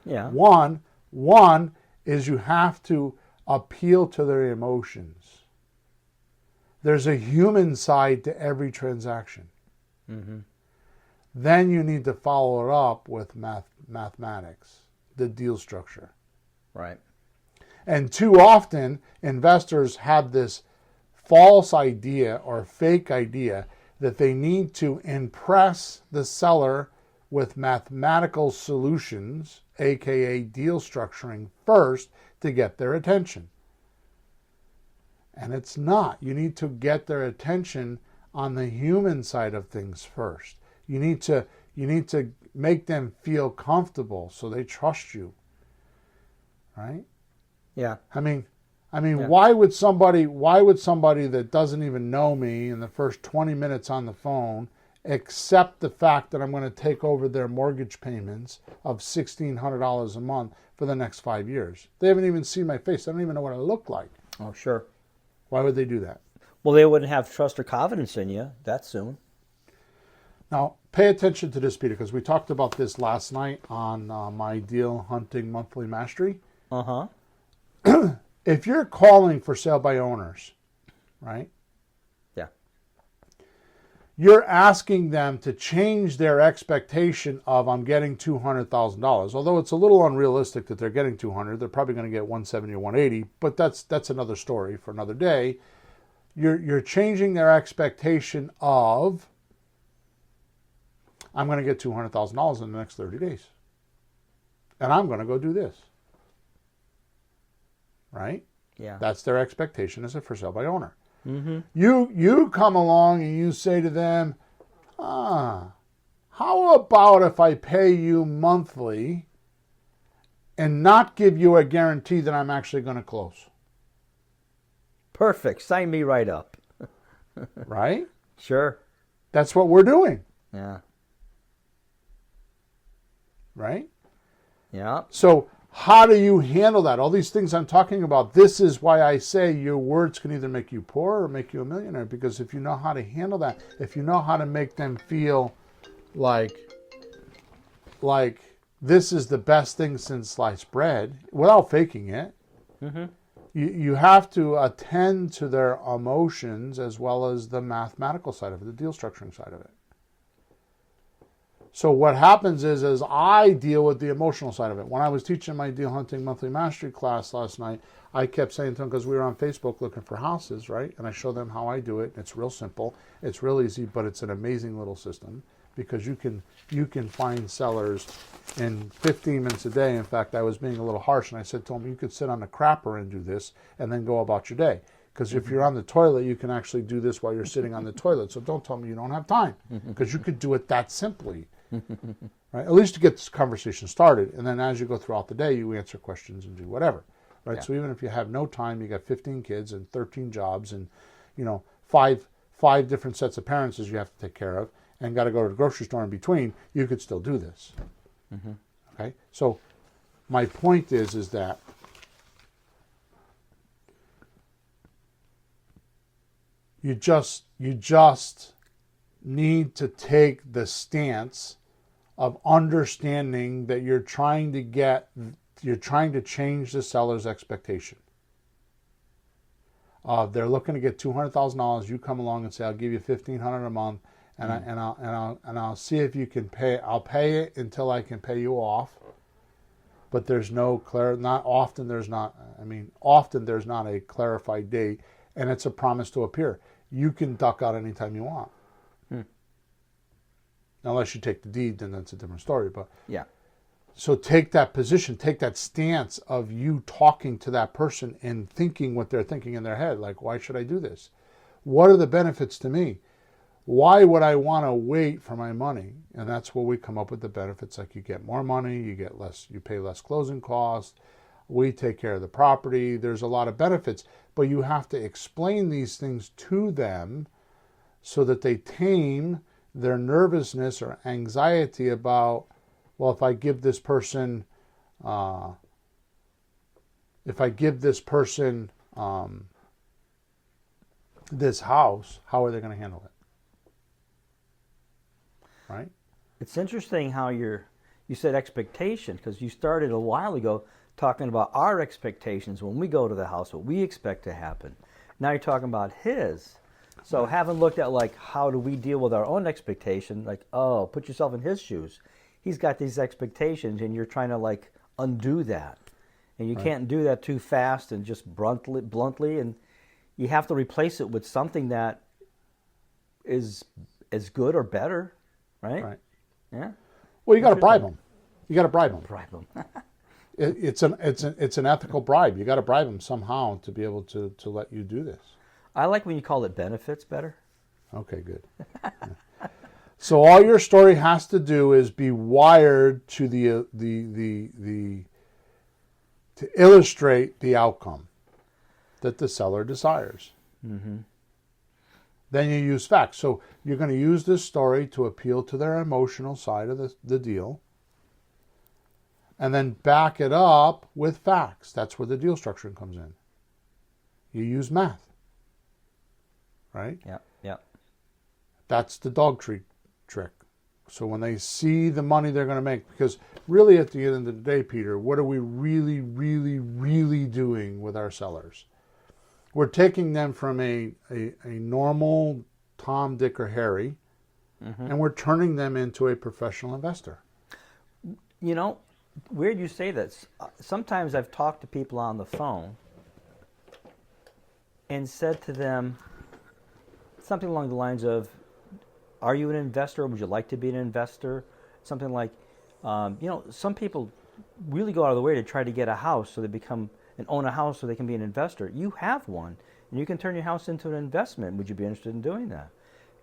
Yeah. One is you have to appeal to their emotions. There's a human side to every transaction. Then you need to follow it up with mathematics, the deal structure. Right. And too often, investors have this false idea or fake idea that they need to impress the seller with mathematical solutions, aka deal structuring, first to get their attention. And it's not. You need to get their attention on the human side of things first. You need to make them feel comfortable so they trust you. Right? Yeah. I mean, why would somebody that doesn't even know me in the first 20 minutes on the phone accept the fact that I'm going to take over their mortgage payments of $1,600 a month for the next 5 years. They haven't even seen my face. They don't even know what I look like. Oh, sure. Why would they do that? Well, they wouldn't have trust or confidence in you that soon. Now, pay attention to this, Peter, because we talked about this last night on my Deal Hunting Monthly Mastery. Uh-huh. If you're calling for sale by owners, right? Yeah. You're asking them to change their expectation of, I'm getting $200,000. Although it's a little unrealistic that they're getting 200, they're probably going to get 170 or 180, but that's another story for another day. You're changing their expectation of, I'm going to get $200,000 in the next 30 days. And I'm going to go do this. Right? Yeah. That's their expectation as a for sale by owner. Mm-hmm. You come along and you say to them, how about if I pay you monthly and not give you a guarantee that I'm actually going to close? Perfect. Sign me right up. Right? Sure. That's what we're doing. Yeah. Right? Yeah. So how do you handle that? All these things I'm talking about, this is why I say your words can either make you poor or make you a millionaire. Because if you know how to handle that, if you know how to make them feel like this is the best thing since sliced bread, without faking it, Mm-hmm. you have to attend to their emotions as well as the mathematical side of it, the deal structuring side of it. So what happens is as I deal with the emotional side of it. When I was teaching my Deal Hunting Monthly Mastery class last night, I kept saying to them, because we were on Facebook looking for houses, right? And I show them how I do it. It's real simple. It's real easy, but it's an amazing little system because you can find sellers in 15 minutes a day. In fact, I was being a little harsh, and I said to them, you could sit on the crapper and do this and then go about your day. Because if you're on the toilet, you can actually do this while you're sitting on the toilet. So don't tell me you don't have time, because you could do it that simply. Right? At least to get this conversation started. And then as you go throughout the day, you answer questions and do whatever. Right? Yeah. So even if you have no time, you got 15 kids and 13 jobs and, five different sets of parents you have to take care of and got to go to the grocery store in between, you could still do this. Mm-hmm. Okay? So my point is that you just need to take the stance of understanding that you're trying to change the seller's expectation. They're looking to get $200,000. You come along and say, "I'll give you $1,500 a month, and I'll see if you can pay. I'll pay it until I can pay you off." But there's often there's not a clarified date, and it's a promise to appear. You can duck out anytime you want. Unless you take the deed, then that's a different story. But yeah. So take that position, take that stance of you talking to that person and thinking what they're thinking in their head. Like, why should I do this? What are the benefits to me? Why would I want to wait for my money? And that's where we come up with the benefits. Like you get more money, you pay less closing costs. We take care of the property. There's a lot of benefits, but you have to explain these things to them so that they tame their nervousness or anxiety about, well, if I give this person this house, how are they going to handle it? Right? It's interesting how you said expectation, because you started a while ago talking about our expectations when we go to the house, what we expect to happen. Now you're talking about his. So having looked at like how do we deal with our own expectation, like, oh, put yourself in his shoes. He's got these expectations and you're trying to like undo that. And you can't do that too fast and just bluntly, and you have to replace it with something that is as good or better, right? Right. Yeah. Well, you got to bribe them. You got to bribe them. Bribe them. It's an ethical bribe. You got to bribe them somehow to be able to let you do this. I like when you call it benefits better. Okay, good. So all your story has to do is be wired to to illustrate the outcome that the seller desires. Mm-hmm. Then you use facts. So you're going to use this story to appeal to their emotional side of the deal. And then back it up with facts. That's where the deal structuring comes in. You use math. Right? Yeah, yeah. That's the dog treat trick. So when they see the money they're going to make, because really at the end of the day, Peter, what are we really, really, really doing with our sellers? We're taking them from a normal Tom, Dick, or Harry, and we're turning them into a professional investor. You know, weird you say this. Sometimes I've talked to people on the phone and said to them something along the lines of, are you an investor or would you like to be an investor? Something like, some people really go out of the way to try to get a house so they become and own a house so they can be an investor. You have one, and you can turn your house into an investment. Would you be interested in doing that?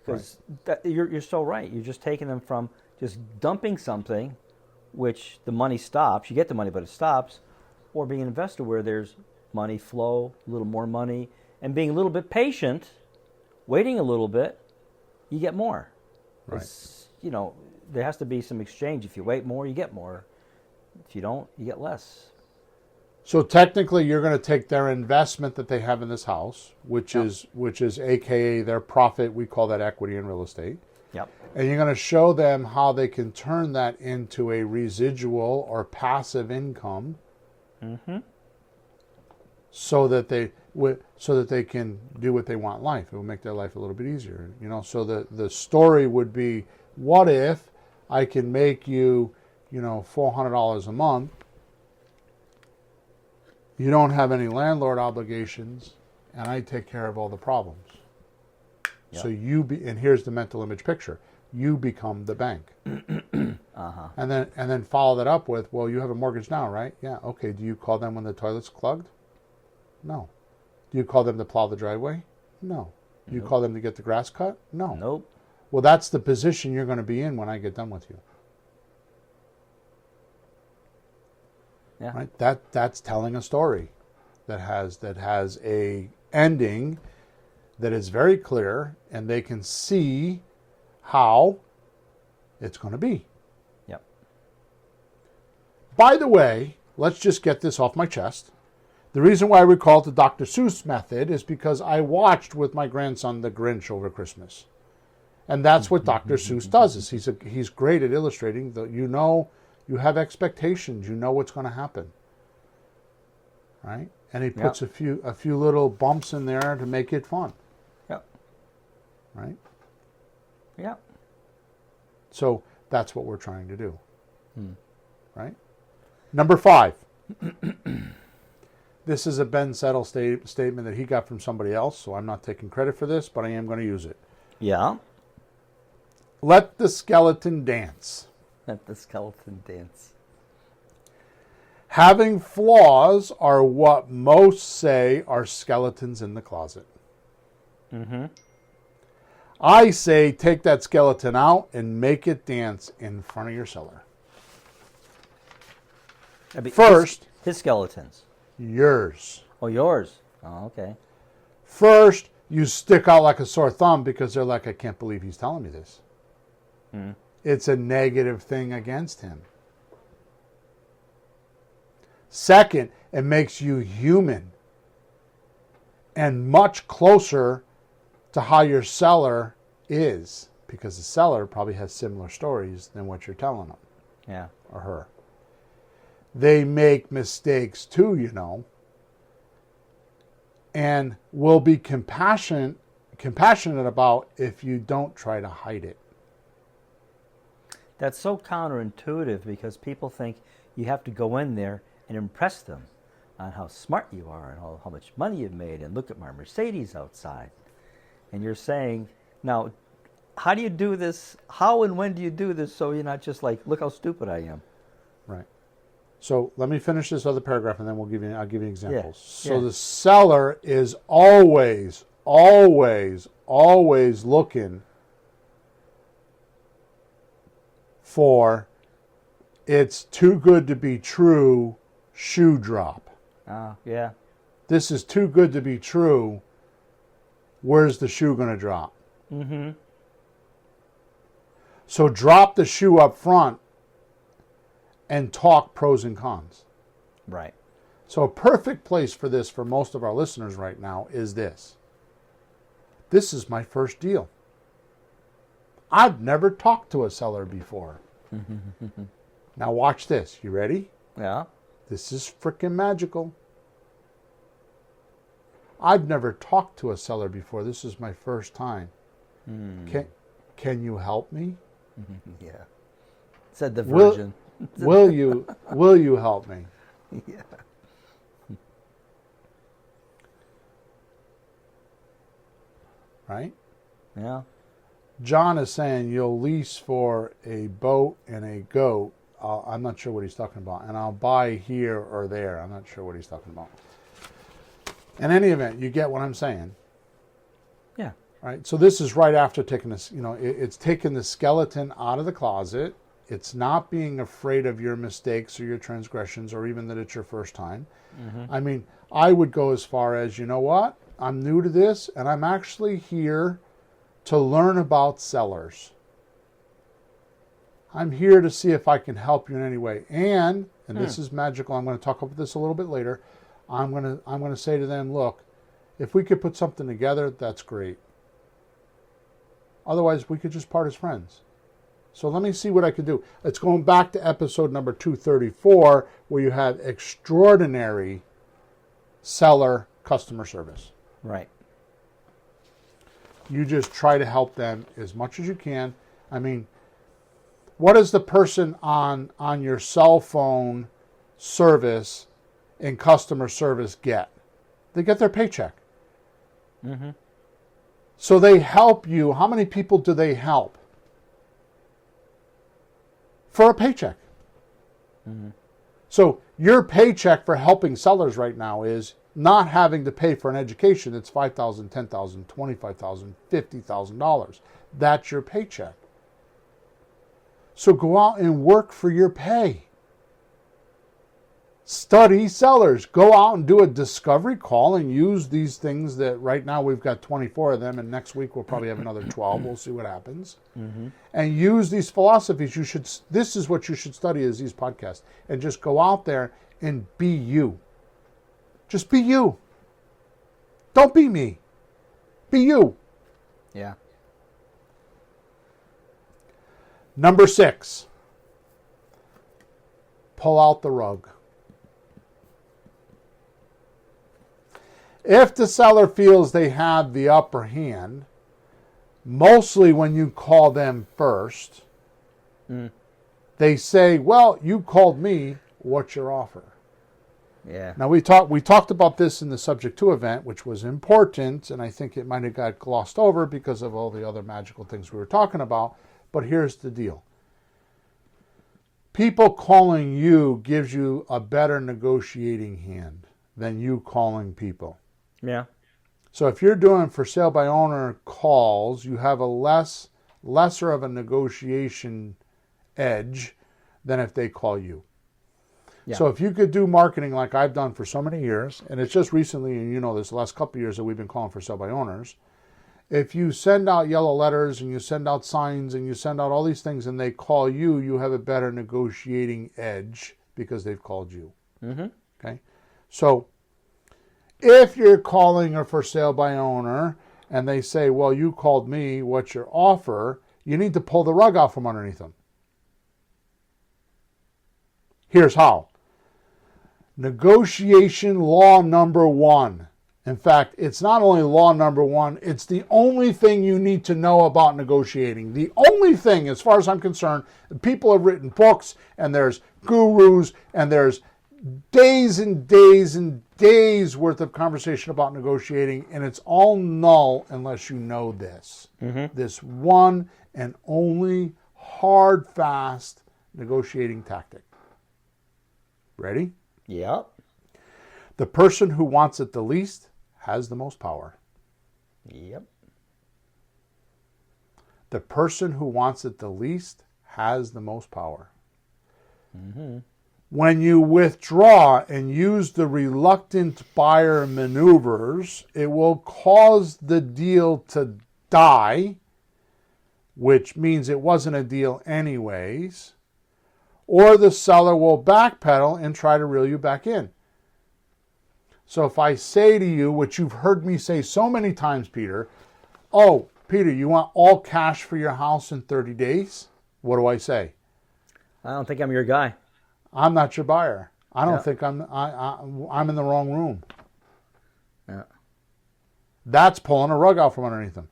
Because you're so right. You're just taking them from just dumping something, which the money stops. You get the money, but it stops, or being an investor where there's money flow, a little more money, and being a little bit patient, waiting a little bit, you get more. Right. There has to be some exchange. If you wait more, you get more. If you don't, you get less. So technically, you're going to take their investment that they have in this house, which is AKA their profit. We call that equity in real estate. Yep. And you're going to show them how they can turn that into a residual or passive income, so that they can do what they want in life. It will make their life a little bit easier. So the story would be, what if I can make you, $400 a month? You don't have any landlord obligations, and I take care of all the problems. Yep. So and here's the mental image picture. You become the bank. And then follow that up with, well, you have a mortgage now, right? Yeah. Okay. Do you call them when the toilet's clogged? No. Do you call them to plow the driveway? No. Do you call them to get the grass cut? No. Nope. Well, that's the position you're going to be in when I get done with you. Yeah. Right? That's telling a story that has a ending that is very clear, and they can see how it's going to be. Yep. By the way, let's just get this off my chest. The reason why we call it the Dr. Seuss method is because I watched with my grandson The Grinch over Christmas. And that's what Dr. Seuss does. Is he's great at illustrating that you have expectations, you know what's going to happen. Right? And he puts a few little bumps in there to make it fun. Yep. Right? Yep. So that's what we're trying to do. Right? Number 5. This is a Ben Settle statement that he got from somebody else, so I'm not taking credit for this, but I am going to use it. Yeah. Let the skeleton dance. Let the skeleton dance. Having flaws are what most say are skeletons in the closet. I say take that skeleton out and make it dance in front of your seller. First, his skeletons. Yours. Oh, yours. Oh, okay. First, you stick out like a sore thumb because they're like, I can't believe he's telling me this. It's a negative thing against him. Second, it makes you human and much closer to how your seller is, because the seller probably has similar stories than what you're telling them. Yeah. Or her. They make mistakes too, and will be compassionate about if you don't try to hide it. That's so counterintuitive because people think you have to go in there and impress them on how smart you are and how much money you've made and look at my Mercedes outside. And you're saying, now, how do you do this? How and when do you do this so you're not just like, look how stupid I am? Right. So let me finish this other paragraph and then I'll give you examples. Yeah. So the seller is always, always, always looking for it's too good to be true shoe drop. Yeah. This is too good to be true. Where's the shoe going to drop? Mm-hmm. So drop the shoe up front and talk pros and cons. Right. So a perfect place for this for most of our listeners right now is this. This is my first deal. I've never talked to a seller before. Now watch this. You ready? Yeah. This is freaking magical. I've never talked to a seller before. This is my first time. Can you help me? Yeah. Said the virgin. Will you help me? Yeah. Right? Yeah. John is saying you'll lease for a boat and a goat. I'm not sure what he's talking about. And I'll buy here or there. I'm not sure what he's talking about. In any event, you get what I'm saying. Yeah. Right? So this is right after taking this, it's taking the skeleton out of the closet. It's not being afraid of your mistakes or your transgressions or even that it's your first time. I mean, I would go as far as, you know what? I'm new to this and I'm actually here to learn about sellers. I'm here to see if I can help you in any way. And this is magical. I'm going to talk about this a little bit later. I'm going to say to them, look, if we could put something together, that's great. Otherwise, we could just part as friends. So let me see what I can do. It's going back to episode number 234, where you have extraordinary seller customer service. Right. You just try to help them as much as you can. I mean, what does the person on your cell phone service and customer service get? They get their paycheck. So they help you. How many people do they help? For a paycheck. So your paycheck for helping sellers right now is not having to pay for an education that's $5,000, $10,000, $25,000, $50,000. That's your paycheck. So go out and work for your pay. Study sellers. Go out and do a discovery call and use these things that right now we've got 24 of them, and next week we'll probably have another 12. We'll see what happens. And use these philosophies. This is what you should study is these podcasts. And just go out there and be you. Just be you. Don't be me. Be you. Yeah. Number 6. Pull out the rug. If the seller feels they have the upper hand, mostly when you call them first, they say, well, you called me, what's your offer? Yeah. Now we talked about this in the Subject to event, which was important, and I think it might have got glossed over because of all the other magical things we were talking about, but here's the deal. People calling you gives you a better negotiating hand than you calling people. Yeah. So if you're doing for sale by owner calls, you have a lesser of a negotiation edge than if they call you. Yeah. So if you could do marketing like I've done for so many years, and it's just recently, and you know this, the last couple of years that we've been calling for sale by owners, if you send out yellow letters and you send out signs and you send out all these things and they call you, you have a better negotiating edge because they've called you. Okay? So if you're calling a for sale by owner and they say, well, you called me, what's your offer? You need to pull the rug out from underneath them. Here's how. Negotiation law number 1. In fact, it's not only law number 1, it's the only thing you need to know about negotiating. The only thing, as far as I'm concerned, people have written books, and there's gurus, and there's days and days and days worth of conversation about negotiating, and it's all null unless you know this. This one and only hard, fast negotiating tactic. Ready? Yep. The person who wants it the least has the most power. Yep. The person who wants it the least has the most power. When you withdraw and use the reluctant buyer maneuvers, it will cause the deal to die, which means it wasn't a deal anyways, or the seller will backpedal and try to reel you back in. So if I say to you, which you've heard me say so many times, Peter, oh, Peter, you want all cash for your house in 30 days? What do I say? I don't think I'm your guy. I'm not your buyer. I don't Yeah. think I'm in the wrong room. Yeah. That's pulling a rug out from underneath them.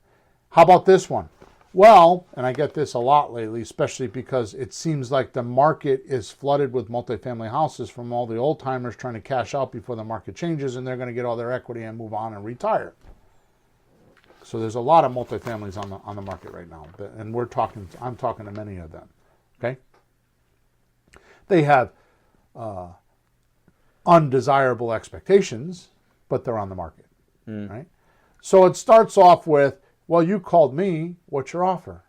How about this one? Well, and I get this a lot lately, especially because it seems like the market is flooded with multifamily houses from all the old timers trying to cash out before the market changes, and they're going to get all their equity and move on and retire. So there's a lot of multifamilies on the market right now, and I'm talking to many of them. Okay, they have undesirable expectations, but they're on the market, right? So it starts off with, well, you called me. What's your offer?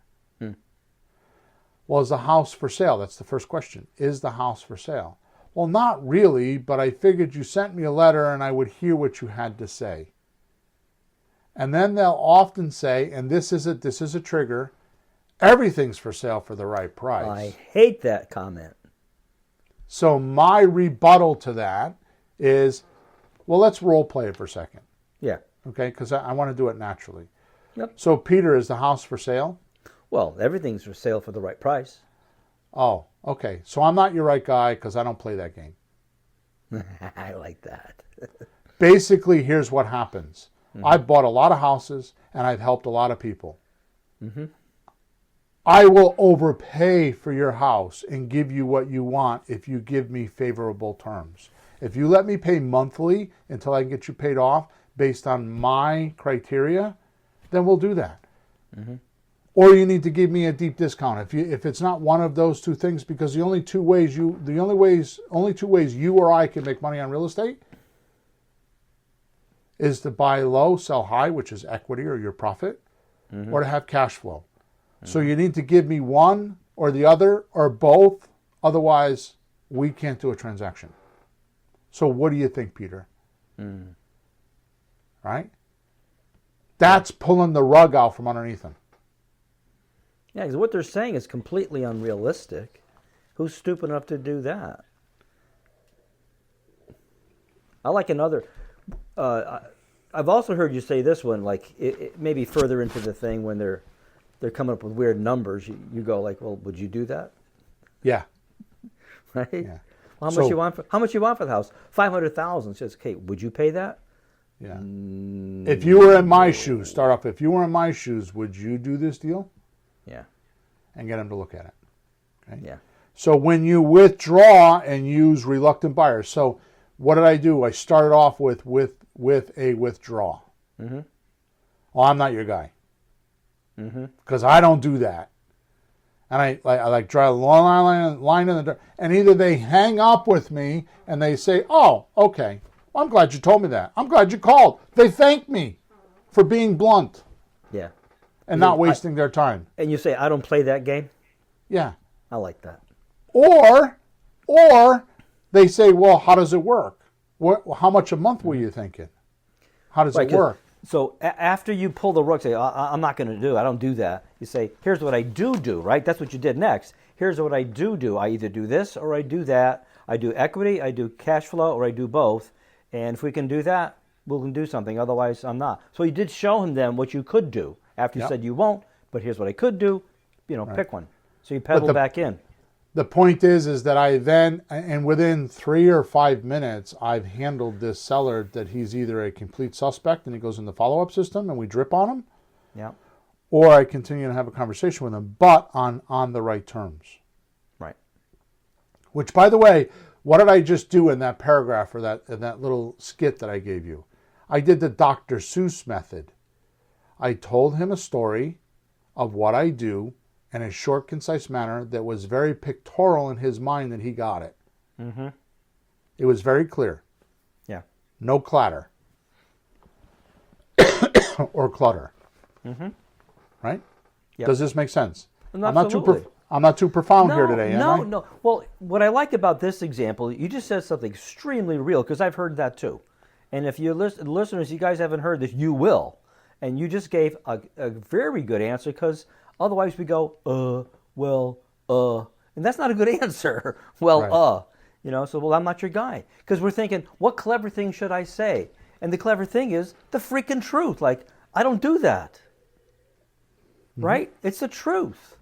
Well, is the house for sale? That's the first question. Is the house for sale? Well, not really, but I figured you sent me a letter and I would hear what you had to say. And then they'll often say, and this is a trigger, everything's for sale for the right price. I hate that comment. So my rebuttal to that is, well, let's role play it for a second. Yeah. Okay, because I want to do it naturally. Yep. So, Peter, is the house for sale? Well, everything's for sale for the right price. Oh, okay. So I'm not your right guy because I don't play that game. I like that. Basically, here's what happens. I've bought a lot of houses and I've helped a lot of people. I will overpay for your house and give you what you want if you give me favorable terms. If you let me pay monthly until I can get you paid off based on my criteria, then we'll do that. Or you need to give me a deep discount if it's not one of those two things, because the only two ways you or I can make money on real estate is to buy low, sell high, which is equity or your profit, or to have cash flow. So you need to give me one or the other or both, otherwise we can't do a transaction. So what do you think, Peter? Right? That's pulling the rug out from underneath them. Yeah, because what they're saying is completely unrealistic. Who's stupid enough to do that? I like another. I've also heard you say this one, like it maybe further into the thing when they're coming up with weird numbers. You go like, well, would you do that? Yeah. Right. Yeah. Well, how much you want for the house? $500,000. Says, okay, would you pay that? Yeah. If you were in my shoes, start off. If you were in my shoes, would you do this deal? Yeah. And get them to look at it. Okay. Yeah. So when you withdraw and use reluctant buyers, so what did I do? I started off with a withdraw. Well, I'm not your guy because I don't do that. And I like draw a long line in the dirt. And either they hang up with me and they say, oh, okay, well, I'm glad you told me that. I'm glad you called. They thank me for being blunt. Yeah. And not wasting their time. And you say, I don't play that game? Yeah. I like that. Or they say, well, how does it work? How much a month were you thinking? How does it work? So after you pull the rug, say, I'm not going to do it. I don't do that. You say, here's what I do, right? That's what you did next. Here's what I do. I either do this or I do that. I do equity, I do cash flow, or I do both. And if we can do that, we can do something. Otherwise, I'm not. So you did show him then what you could do. After you said you won't, but here's what I could do, pick one. So you pedal back in. The point is that I then, and within 3 or 5 minutes, I've handled this seller that he's either a complete suspect and he goes in the follow-up system and we drip on him, Yeah. or I continue to have a conversation with him, but on the right terms. Right. Which, by the way, what did I just do in that paragraph or that little skit that I gave you? I did the Dr. Seuss method. I told him a story of what I do in a short, concise manner that was very pictorial in his mind that he got it. It was very clear. Yeah. No clatter. Or clutter. Right? Yep. Does this make sense? Absolutely. I'm not too profound here today, am I? No. Well, what I like about this example, you just said something extremely real, because I've heard that too. And if you listeners, you guys haven't heard this, you will. And you just gave a very good answer, because otherwise we go, and that's not a good answer. Right. So, well, I'm not your guy. Because we're thinking, what clever thing should I say? And the clever thing is the freaking truth. Like, I don't do that. Right? It's the truth.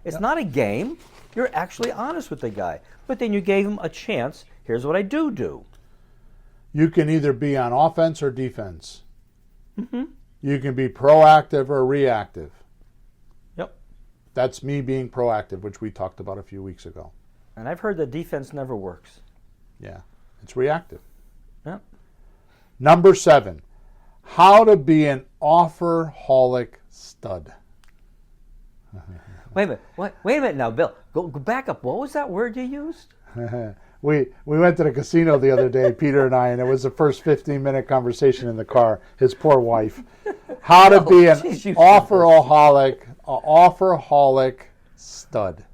It's not a game. You're actually honest with the guy. But then you gave him a chance. Here's what I do. You can either be on offense or defense. Mm-hmm. You can be proactive or reactive. Yep. That's me being proactive, which we talked about a few weeks ago. And I've heard that defense never works. Yeah, it's reactive. Yep. Number 7, how to be an offer-holic stud. Wait a minute now, Bill. Go back up. What was that word you used? We went to the casino the other day, Peter and I, and it was the first 15-minute conversation in the car. His poor wife. How to be an offer-holic stud.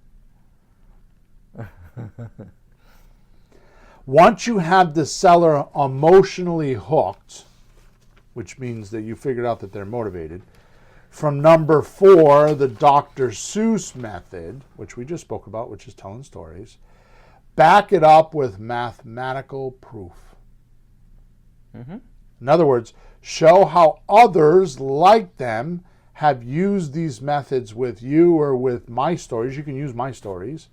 Once you have the seller emotionally hooked, which means that you figured out that they're motivated, from number 4, the Dr. Seuss method, which we just spoke about, which is telling stories, back it up with mathematical proof. Mm-hmm. In other words, show how others like them have used these methods with you or with my stories. You can use my stories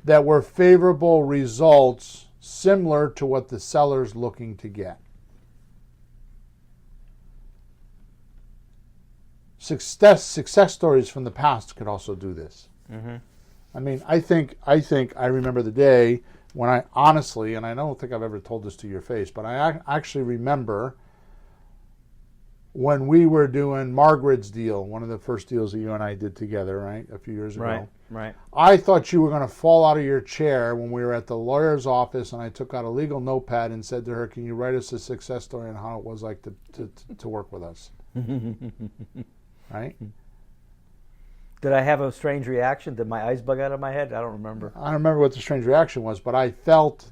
that were favorable results similar to what the seller's looking to get. Success stories from the past could also do this. Mm-hmm. I mean, I think I remember the day when I honestly, and I don't think I've ever told this to your face, but I actually remember when we were doing Margaret's deal, one of the first deals that you and I did together, right, a few years ago. Right. I thought you were going to fall out of your chair when we were at the lawyer's office, and I took out a legal notepad and said to her, "Can you write us a success story on how it was like to work with us?" Right? Did I have a strange reaction? Did my eyes bug out of my head? I don't remember. I don't remember what the strange reaction was, but I felt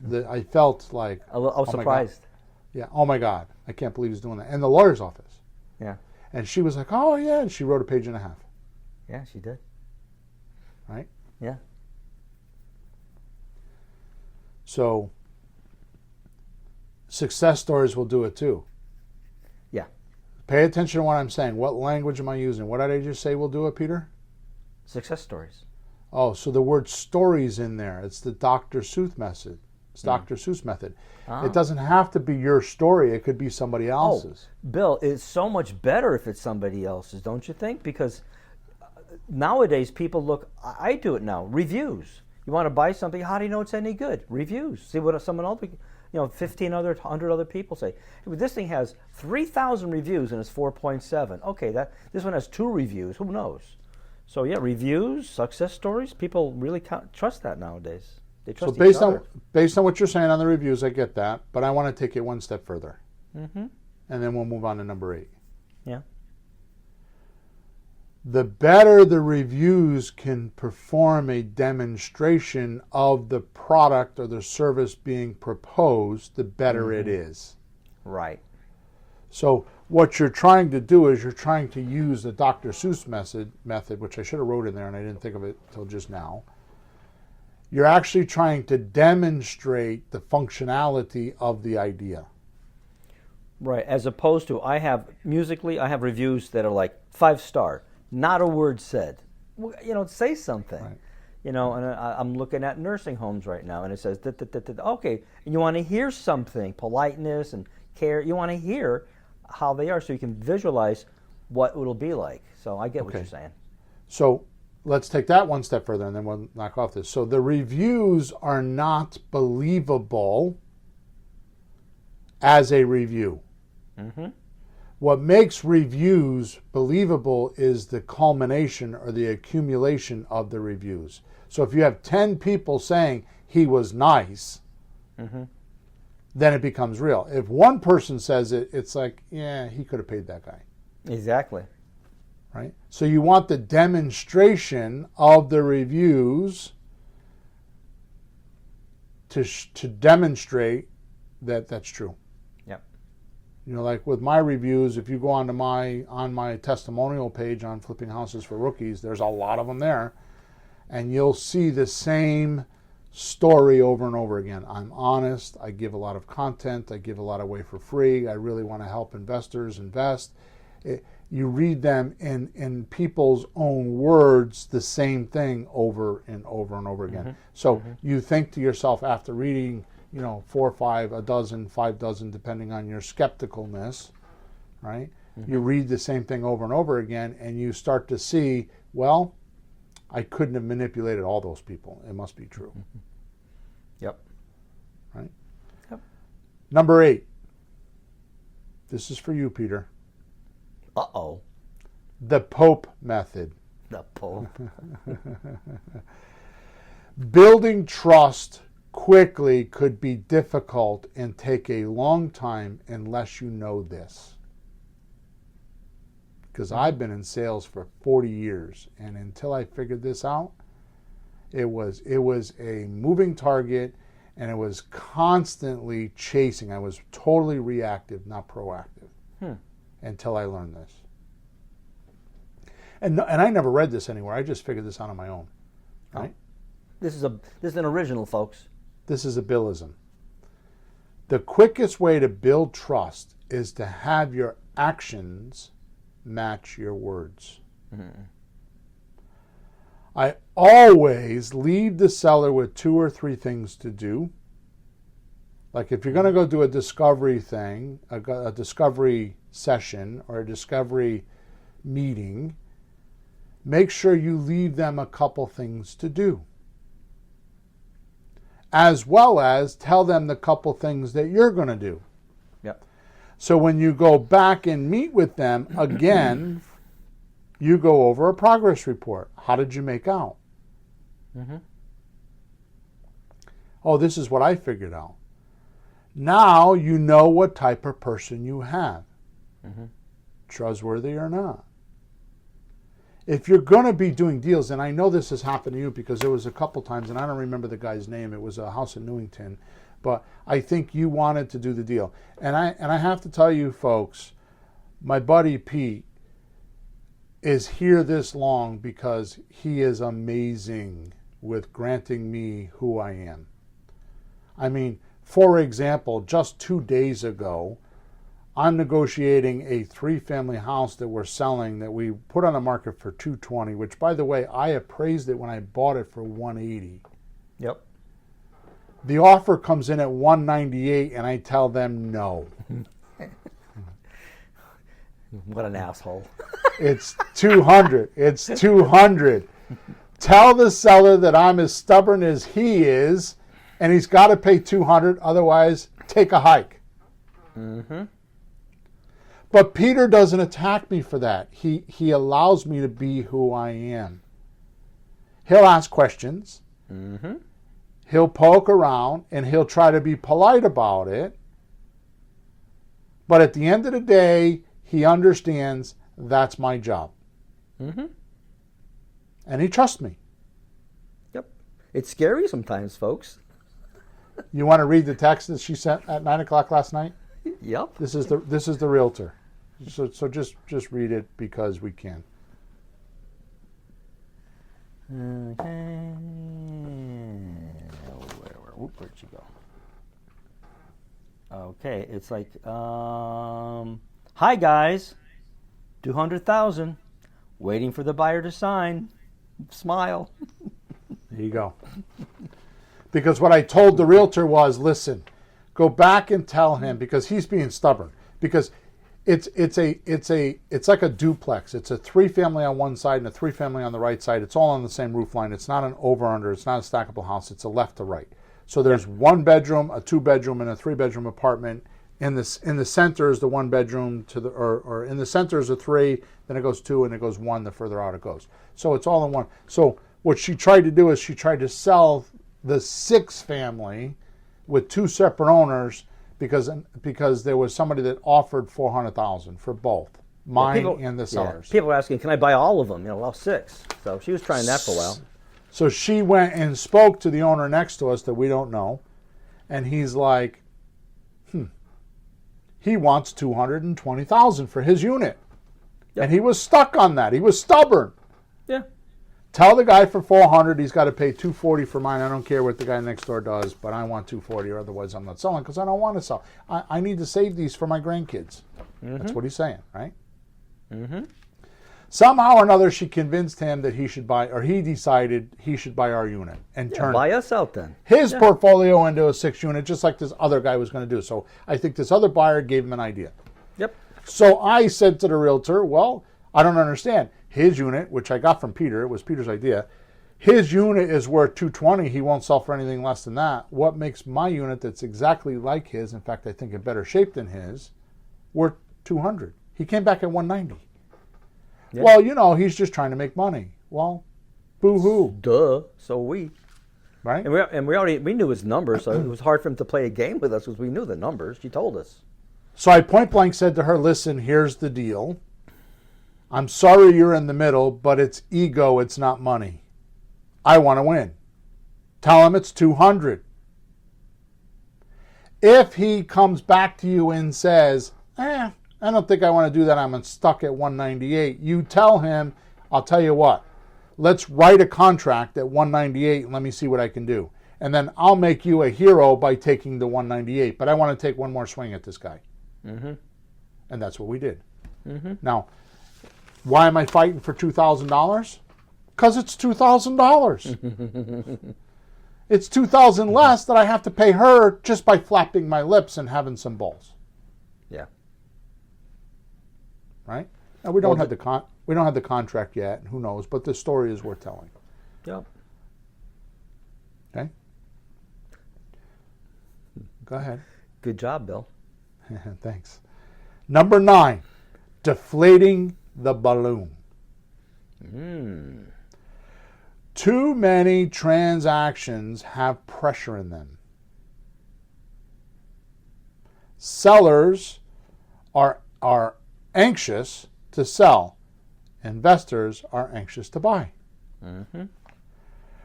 like I was surprised. Yeah. Oh my God! I can't believe he's doing that. In the lawyer's office. Yeah. And she was like, "Oh yeah," and she wrote a page and a half. Yeah, she did. Right. Yeah. So success stories will do it too. Yeah. Pay attention to what I'm saying. What language am I using? What did I just say will do it, Peter? Success stories. Oh, so the word stories in there. It's the Dr. Seuss method. It's Dr. Seuss method. It doesn't have to be your story. It could be somebody else's. Oh, Bill, it's so much better if it's somebody else's, don't you think? Because nowadays people look, I do it now, reviews. You want to buy something, how do you know it's any good? Reviews. See what someone else, 100 other people say. Hey, this thing has 3,000 reviews and it's 4.7. Okay, this one has 2 reviews. Who knows? So yeah, reviews, success stories, people really trust that nowadays. They trust each other. Based on what you're saying on the reviews, I get that, but I want to take it one step further. Mm-hmm. And then we'll move on to number 8. Yeah. The better the reviews can perform a demonstration of the product or the service being proposed, the better it is. Right. So what you're trying to do is you're trying to use the Dr. Seuss method, which I should have wrote in there and I didn't think of it until just now. You're actually trying to demonstrate the functionality of the idea. Right, as opposed to I have reviews that are like 5-star, not a word said. Say something. Right. And I'm looking at nursing homes right now, and it says, okay, and you want to hear something, politeness and care. You want to hear how they are so you can visualize what it'll be like. So I get what you're saying. So let's take that one step further, and then we'll knock off this. So the reviews are not believable as a review. Mm-hmm. What makes reviews believable is the culmination or the accumulation of the reviews. So if you have 10 people saying he was nice, then it becomes real. If one person says it, it's like, yeah, he could have paid that guy. Exactly. Right? So you want the demonstration of the reviews to demonstrate that that's true. Yep. Like with my reviews, if you go onto my testimonial page on Flipping Houses for Rookies, there's a lot of them there, and you'll see the same story over and over again. I'm honest. I give a lot of content. I give a lot away for free. I really want to help investors invest. You read them in people's own words, the same thing over and over and over again. So you think to yourself after reading, 4 or 5, a dozen, 5 dozen, depending on your skepticalness, right? You read the same thing over and over again, and you start to see, well, I couldn't have manipulated all those people. It must be true. Yep. Right? Yep. Number 8. This is for you, Peter. Uh-oh. The Pope method. The Pope. Building trust quickly could be difficult and take a long time unless you know this. Because I've been in sales for 40 years, and until I figured this out, it was a moving target, and it was constantly chasing. I was totally reactive, not proactive, until I learned this. And I never read this anywhere. I just figured this out on my own. Right? This is an original, folks. This is a Billism. The quickest way to build trust is to have your actions match your words. I always leave the seller with 2 or 3 things to do. Like if you're going to go do a discovery thing, a discovery session or a discovery meeting, make sure you leave them a couple things to do, as well as tell them the couple things that you're going to do. Yep. So when you go back and meet with them again, you go over a progress report. How did you make out? Oh, this is what I figured out. Now you know what type of person you have. Trustworthy or not. If you're going to be doing deals, and I know this has happened to you because there was a couple times, and I don't remember the guy's name. It was a house in Newington, but I think you wanted to do the deal. And I have to tell you, folks, my buddy Pete is here this long because he is amazing with granting me who I am. I mean, for example, just 2 days ago, I'm negotiating a 3-family house that we're selling that we put on the market for $220, which, by the way, I appraised it when I bought it for $180. Yep. The offer comes in at $198, and I tell them no. What an asshole. It's $200. It's $200. Tell the seller that I'm as stubborn as he is, and he's got to pay $200. Otherwise, take a hike. But Peter doesn't attack me for that. He allows me to be who I am. He'll ask questions. He'll poke around, and he'll try to be polite about it. But at the end of the day, he understands that's my job. And he trusts me. Yep. It's scary sometimes, folks. You want to read the text that she sent at 9 o'clock last night? Yep. This is the Realtor. So just read it because we can. Okay. Where'd she go? Okay, it's like, hi guys, 200,000, waiting for the buyer to sign. Smile. There you go. Because what I told the Realtor was, listen, go back and tell him, because he's being stubborn. Because it's like a duplex. It's a 3-family on one side and a 3-family on the right side. It's all on the same roof line. It's not an over-under. It's not a stackable house. It's a left to right. So there's 1 bedroom, a 2-bedroom, and a 3-bedroom apartment. In the center is the 1 bedroom to the or in the center is a 3. Then it goes 2 and it goes 1. The further out it goes. So it's all in one. So what she tried to do is she tried to sell the 6-family with 2 separate owners. Because there was somebody that offered $400,000 for both mine and the sellers. People were asking, "Can I buy all of them?" all 6. So she was trying that for a while. So she went and spoke to the owner next to us that we don't know, and he's like, he wants $220,000 for his unit. Yep. And he was stuck on that. He was stubborn. Yeah. Tell the guy for $400 he's got to pay $240 for mine. I don't care what the guy next door does, but I want $240 or otherwise I'm not selling because I don't want to sell. I need to save these for my grandkids. That's what he's saying, right? Somehow or another, she convinced him that he should buy, or he decided he should buy our unit and turn buy us out then. his portfolio into a 6-unit, just like this other guy was going to do. So I think this other buyer gave him an idea. Yep. So I said to the realtor, well, I don't understand. His unit, which I got from Peter, it was Peter's idea, his unit is worth $220. He won't sell for anything less than that. What makes my unit that's exactly like his, in fact, I think in better shape than his, worth $200? He came back at $190. Yeah. Well, he's just trying to make money. Well, boo-hoo. Duh. So we. Right? And we knew his numbers, so it was hard for him to play a game with us because we knew the numbers. She told us. So I point blank said to her, listen, here's the deal. I'm sorry you're in the middle, but it's ego, it's not money. I want to win. Tell him it's $200. If he comes back to you and says, I don't think I want to do that, I'm stuck at $198, you tell him, I'll tell you what, let's write a contract at $198 and let me see what I can do. And then I'll make you a hero by taking the $198, but I want to take one more swing at this guy. And that's what we did. Now, why am I fighting for $2,000? Because it's $2,000. It's $2,000 less that I have to pay her just by flapping my lips and having some balls. Yeah. Right? Now we don't have the contract yet. Who knows? But the story is worth telling. Yep. Okay. Go ahead. Good job, Bill. Thanks. Number 9, deflating the balloon. Too many transactions have pressure in them. Sellers are anxious to sell. Investors are anxious to buy.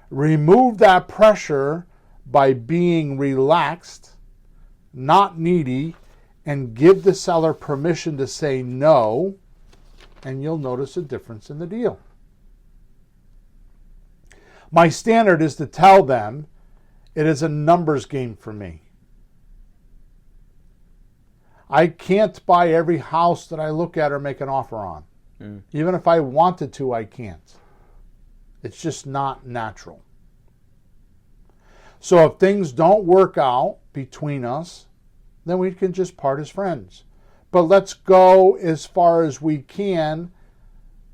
Remove that pressure by being relaxed, not needy, and give the seller permission to say no, and you'll notice a difference in the deal. My standard is to tell them it is a numbers game for me. I can't buy every house that I look at or make an offer on. Even if I wanted to, I can't. It's just not natural. So if things don't work out between us, then we can just part as friends. But let's go as far as we can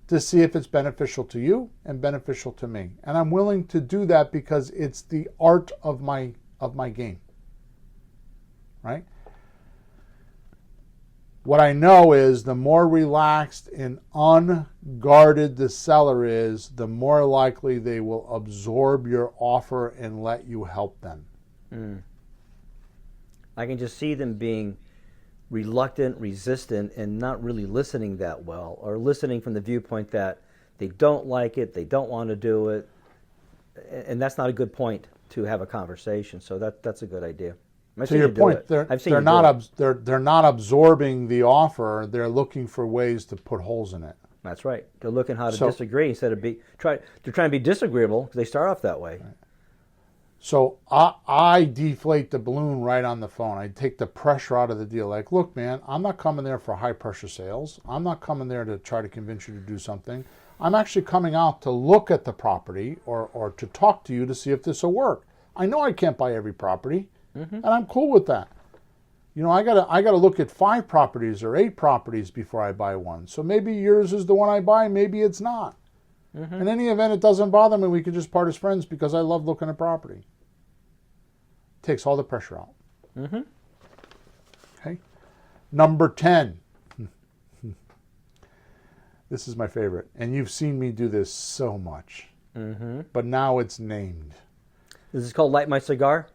to see if it's beneficial to you and beneficial to me. And I'm willing to do that because it's the art of my game. Right? What I know is the more relaxed and unguarded the seller is, the more likely they will absorb your offer and let you help them. I can just see them being reluctant, resistant, and not really listening that well, or listening from the viewpoint that they don't like it, they don't want to do it, and that's not a good point to have a conversation. So that's a good idea. To your point, they're not absorbing the offer. They're looking for ways to put holes in it. That's right. They're looking how to disagree instead of they're trying to be disagreeable because they start off that way. Right. So I deflate the balloon right on the phone. I take the pressure out of the deal. Like, look, man, I'm not coming there for high pressure sales. I'm not coming there to try to convince you to do something. I'm actually coming out to look at the property or to talk to you to see if this will work. I know I can't buy every property, and I'm cool with that. I gotta look at 5 properties or 8 properties before I buy one. So maybe yours is the one I buy, maybe it's not. In any event, it doesn't bother me. We could just part as friends because I love looking at property. Takes all the pressure out. Okay. Number 10. This is my favorite. And you've seen me do this so much. But now it's named. Is this called Light My Cigar?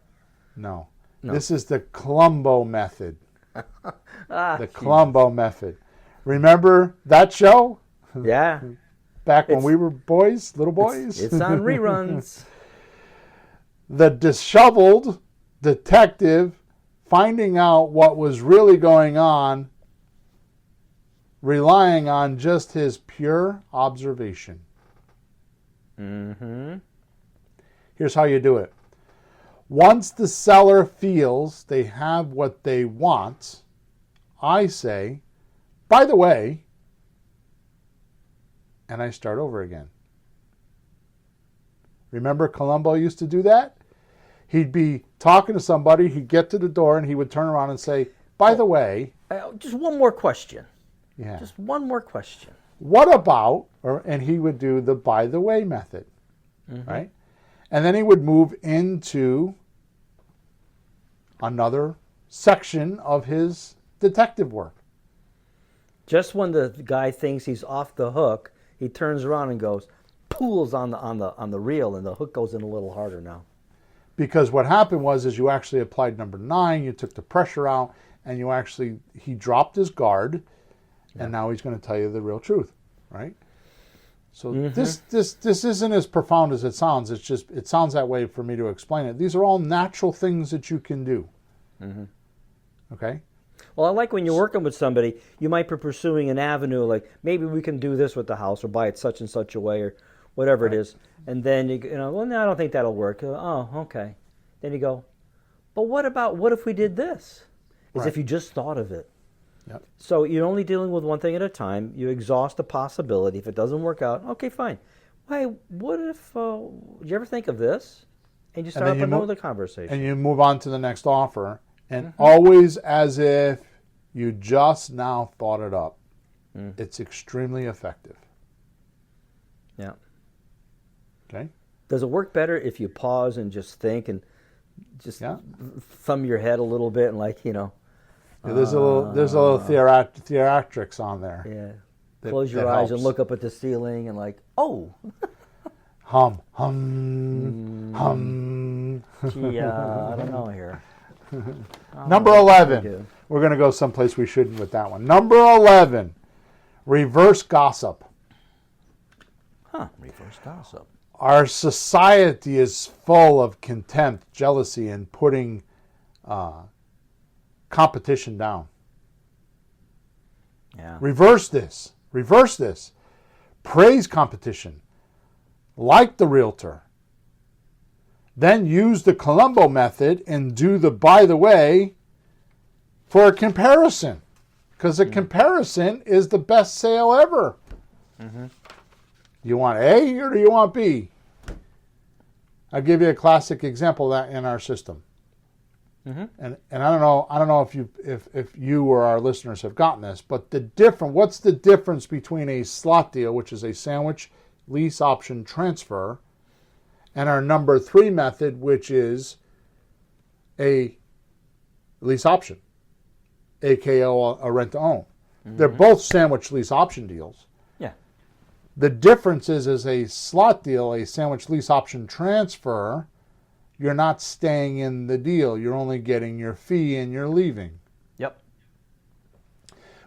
No. This is the Columbo method. The Columbo method. Remember that show? Yeah. Back when we were boys, little boys? It's on reruns. The disheveled detective finding out what was really going on, relying on just his pure observation. Mm-hmm. Here's how you do it. Once the seller feels they have what they want, I say, by the way, and I start over again. Remember Columbo used to do that? He'd be talking to somebody, he'd get to the door, and he would turn around and say, by the way. Just one more question. Yeah. Just one more question. What about, and he would do the by the way method, right? And then he would move into another section of his detective work. Just when the guy thinks he's off the hook, he turns around and goes, pulls on the reel, and the hook goes in a little harder now. Because what happened was you actually applied number 9, you took the pressure out, and he dropped his guard, and now he's going to tell you the real truth, right? So this isn't as profound as it sounds. It's just, it sounds that way for me to explain it. These are all natural things that you can do. Okay? Well, I like when you're working with somebody, you might be pursuing an avenue, like maybe we can do this with the house or buy it such and such a way or whatever it is. And then, well, no, I don't think that'll work. Oh, okay. Then you go, but what if we did this? As if you just thought of it. Yep. So you're only dealing with one thing at a time. You exhaust the possibility. If it doesn't work out, okay, fine. Hey, what if, did you ever think of this? And you start up another conversation. And you move on to the next offer. And always as if you just now thought it up. It's extremely effective. Yeah. Okay? Does it work better if you pause and just think and just thumb your head a little bit and there's a little theatrics on there. Yeah. Close your eyes and look up at the ceiling and hum. Gee, I don't know here. Number 11. We're going to go someplace we shouldn't with that one. Number 11. Reverse gossip. Reverse gossip. Our society is full of contempt, jealousy, and putting competition down. Yeah. Reverse this. Praise competition. Like the realtor. Then use the Columbo method and do the by the way for a comparison. Because a comparison is the best sale ever. Do you want A or do you want B? I'll give you a classic example of that in our system. And I don't know if you or our listeners have gotten this, but what's the difference between a slot deal, which is a sandwich lease option transfer, and our number 3 method, which is a lease option, aka a rent to own. They're both sandwich lease option deals. Yeah. The difference is a slot deal, a sandwich lease option transfer, you're not staying in the deal. You're only getting your fee and you're leaving. Yep.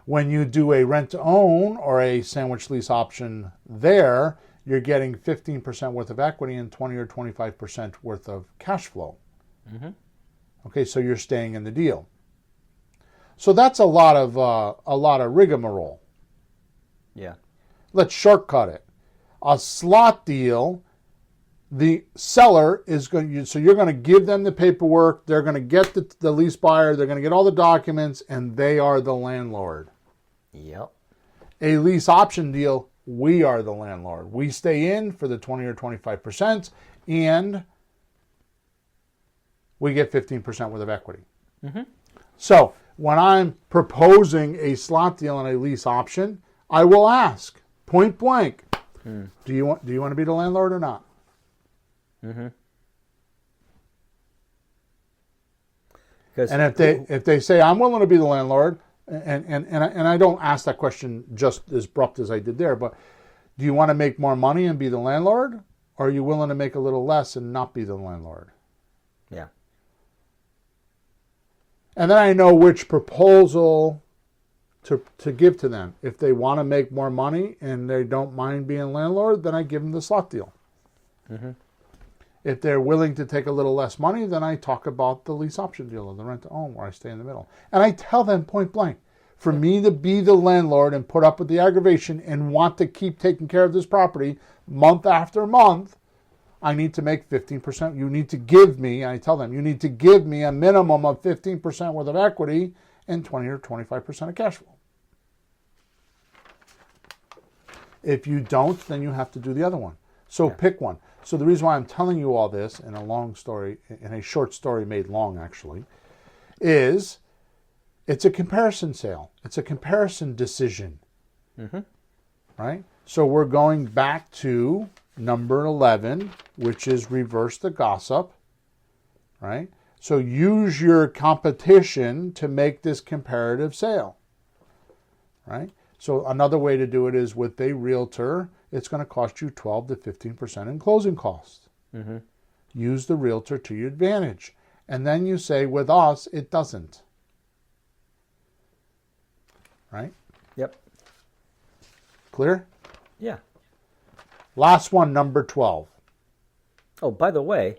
When you do a rent to own or a sandwich lease option there, you're getting 15% worth of equity and 20 or 25% worth of cash flow. Okay, so you're staying in the deal. So that's a lot of rigmarole. Yeah. Let's shortcut it. A slot deal, the seller is going to, so you're going to give them the paperwork, they're going to get the lease buyer, they're going to get all the documents, and they are the landlord. Yep. A lease option deal, we are the landlord. We stay in for the 20 or 25%, and we get 15% worth of equity. So when I'm proposing a slot deal and a lease option, I will ask, point blank, do you want to be the landlord or not? And if they say I'm willing to be the landlord, and I don't ask that question just as abrupt as I did there, but do you want to make more money and be the landlord, or are you willing to make a little less and not be the landlord? Yeah. And then I know which proposal to give to them. If they want to make more money and they don't mind being landlord, then I give them the slot deal. If they're willing to take a little less money, then I talk about the lease option deal or the rent to own, where I stay in the middle. And I tell them point blank, for me to be the landlord and put up with the aggravation and want to keep taking care of this property month after month, I need to make 15%. You need to give me, I tell them, you need to give me a minimum of 15% worth of equity and 20 or 25% of cash flow. If you don't, then you have to do the other one. So pick one. So the reason why I'm telling you all this in a long story, in a short story made long actually, is it's a comparison sale. It's a comparison decision. Right? So we're going back to number 11, which is reverse the gossip. Right? So use your competition to make this comparative sale. Right? So another way to do it is with a realtor, it's going to cost you 12 to 15% in closing costs. Use the realtor to your advantage. And then you say, with us, it doesn't. Right? Yep. Clear? Yeah. Last one, number 12. Oh, by the way,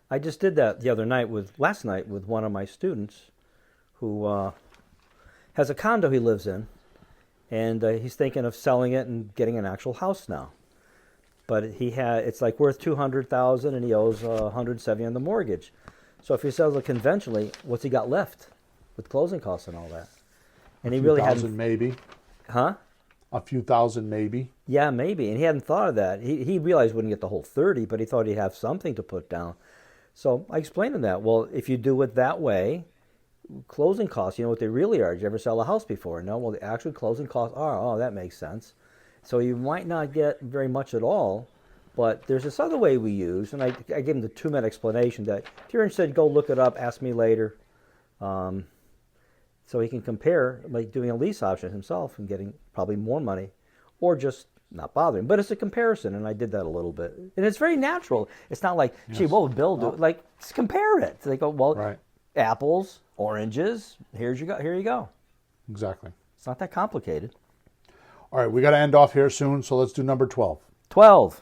I just did that last night with one of my students who has a condo he lives in. And he's thinking of selling it and getting an actual house now. But it's like worth $200,000 and he owes $170,000 on the mortgage. So if he sells it conventionally, what's he got left with closing costs and all that? And he really hadn't. Maybe. Huh? A few thousand maybe. Yeah, maybe. And he hadn't thought of that. He realized he wouldn't get the whole 30, but he thought he'd have something to put down. So I explained to him that. Well, if you do it that way, closing costs, you know what they really are. Did you ever sell a house before? No, well, the actual closing costs are, oh, that makes sense. So you might not get very much at all, but there's this other way we use, and I gave him the 2-minute explanation that if you're interested, go look it up, ask me later. So he can compare, like doing a lease option himself and getting probably more money, or just not bothering. But it's a comparison, and I did that a little bit. And it's very natural. It's not like, gee, what would Bill do? Like, just compare it. They go, well, right. Apples, oranges, here you go. Exactly. It's not that complicated. All right, we got to end off here soon, so let's do number 12. 12.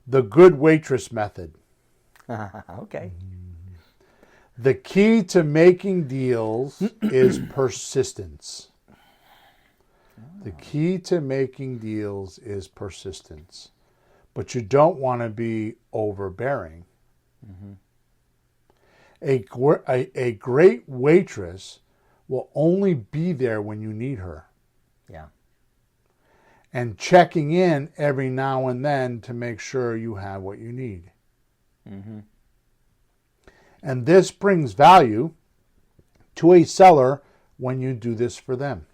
The good waitress method. Okay. The key to making deals is persistence. The key to making deals is persistence. But you don't want to be overbearing. A great waitress will only be there when you need her. Yeah. And checking in every now and then to make sure you have what you need. And this brings value to a seller when you do this for them.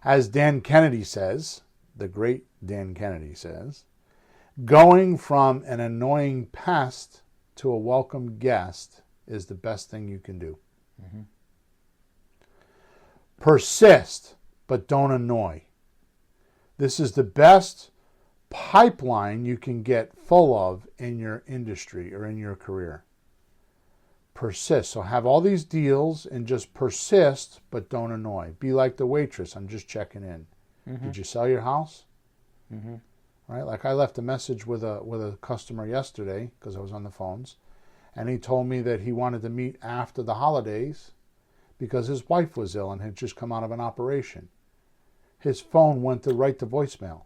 As Dan Kennedy says, the great Dan Kennedy says, going from an annoying pest to a welcome guest is the best thing you can do. Persist, but don't annoy. This is the best pipeline you can get full of in your industry or in your career. Persist. So have all these deals and just persist, but don't annoy. Be like the waitress. I'm just checking in. Did you sell your house? Right? Like I left a message with a customer yesterday because I was on the phones, and he told me that he wanted to meet after the holidays because his wife was ill and had just come out of an operation. His phone went right to voicemail.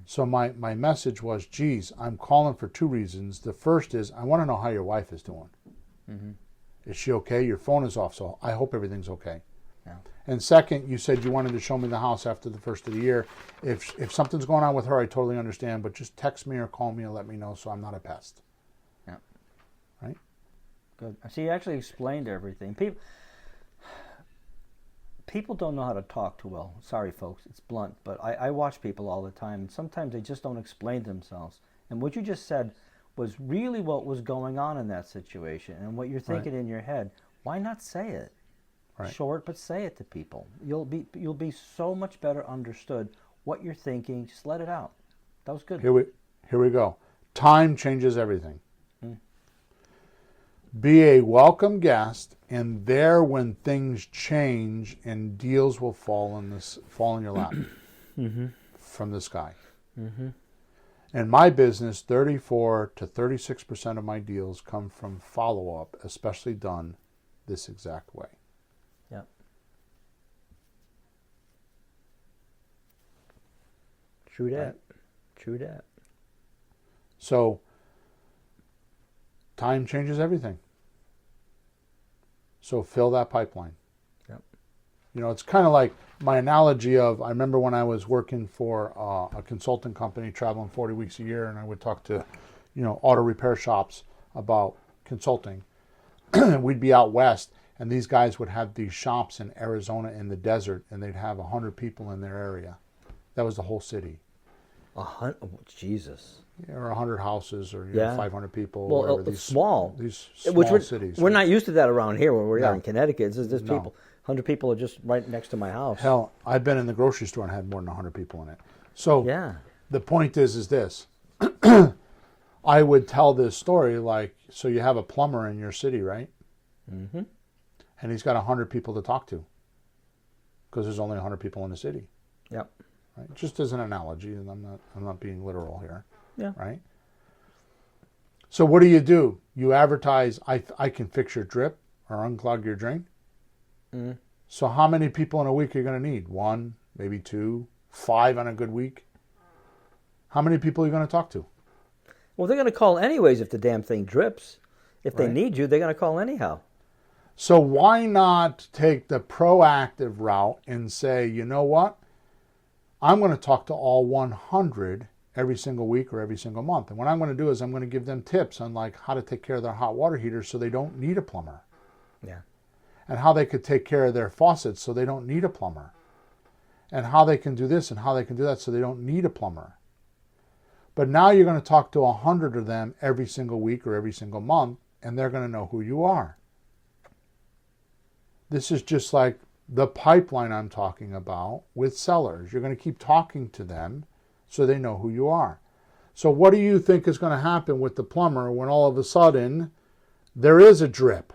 So my message was, geez, I'm calling for 2 reasons. The first is I want to know how your wife is doing. Is she okay? Your phone is off, so I hope everything's okay. Yeah. And second, you said you wanted to show me the house after the first of the year. If something's going on with her, I totally understand, but just text me or call me and let me know so I'm not a pest. Yeah. Right? Good. See, you actually explained everything. People don't know how to talk too well. Sorry, folks, it's blunt, but I watch people all the time, and sometimes they just don't explain themselves. And what you just said was really what was going on in that situation, and what you're thinking in your head. Why not say it? Right. Short, but say it to people. You'll be so much better understood what you're thinking. Just let it out. That was good. Here we go. Time changes everything. Be a welcome guest, and there when things change and deals will fall in your lap from the sky. In my business, 34 to 36% of my deals come from follow-up, especially done this exact way. Yep. True that. Right? True that. So, time changes everything. So fill that pipeline. Yep. You know, it's kind of like my analogy of, I remember when I was working for a consulting company, traveling 40 weeks a year, and I would talk to, you know, auto repair shops about consulting. We'd be out west, and these guys would have these shops in Arizona in the desert, and they'd have 100 people in their area. That was the whole city. 100, Jesus. Or 100 houses, or 500 people. Well, whatever, these small cities. We're not used to that around here when we're out in Connecticut. There's people. 100 people are just right next to my house. Hell, I've been in the grocery store and had more than 100 people in it. So the point is this. I would tell this story like, so you have a plumber in your city, right? Mm-hmm. And he's got 100 people to talk to because there's only 100 people in the city. Yep. Right? Just as an analogy, and I'm not being literal here. Yeah. Right? So what do? You advertise, I can fix your drip or unclog your drain. Mm. So how many people in a week are you going to need? 1, maybe 2, 5 on a good week? How many people are you going to talk to? Well, they're going to call anyways if the damn thing drips. If they need you, they're going to call anyhow. So why not take the proactive route and say, you know what? I'm going to talk to all 100 every single week or every single month. And what I'm going to do is I'm going to give them tips on like how to take care of their hot water heaters so they don't need a plumber. Yeah. And how they could take care of their faucets so they don't need a plumber. And how they can do this and how they can do that so they don't need a plumber. But now you're going to talk to 100 of them every single week or every single month, and they're going to know who you are. This is just like the pipeline I'm talking about with sellers. You're going to keep talking to them so they know who you are. So what do you think is going to happen with the plumber when all of a sudden there is a drip?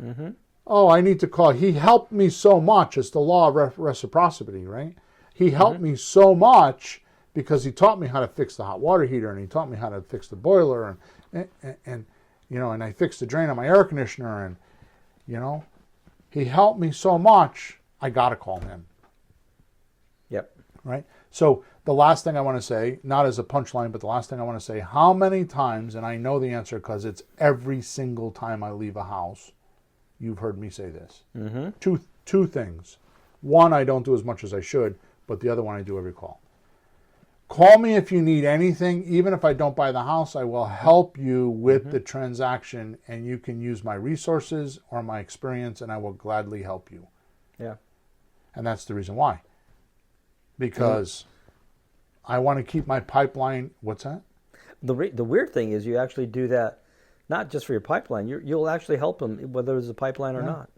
Mm-hmm. Oh, I need to call. He helped me so much. It's the law of reciprocity, right? He helped me so much because he taught me how to fix the hot water heater, and he taught me how to fix the boiler, and you know, and I fixed the drain on my air conditioner, and you know, he helped me so much. I gotta call him. Yep. Right. So the last thing I want to say, not as a punchline, but the last thing I want to say: how many times, and I know the answer because it's every single time I leave a house. You've heard me say this. Mm-hmm. Two things. One, I don't do as much as I should, but the other one I do every call. Call me if you need anything. Even if I don't buy the house, I will help you with the transaction, and you can use my resources or my experience, and I will gladly help you. Yeah. And that's the reason why. Because I want to keep my pipeline. What's that? The weird thing is you actually do that. Not just for your pipeline, you'll actually help them whether it's a pipeline or not.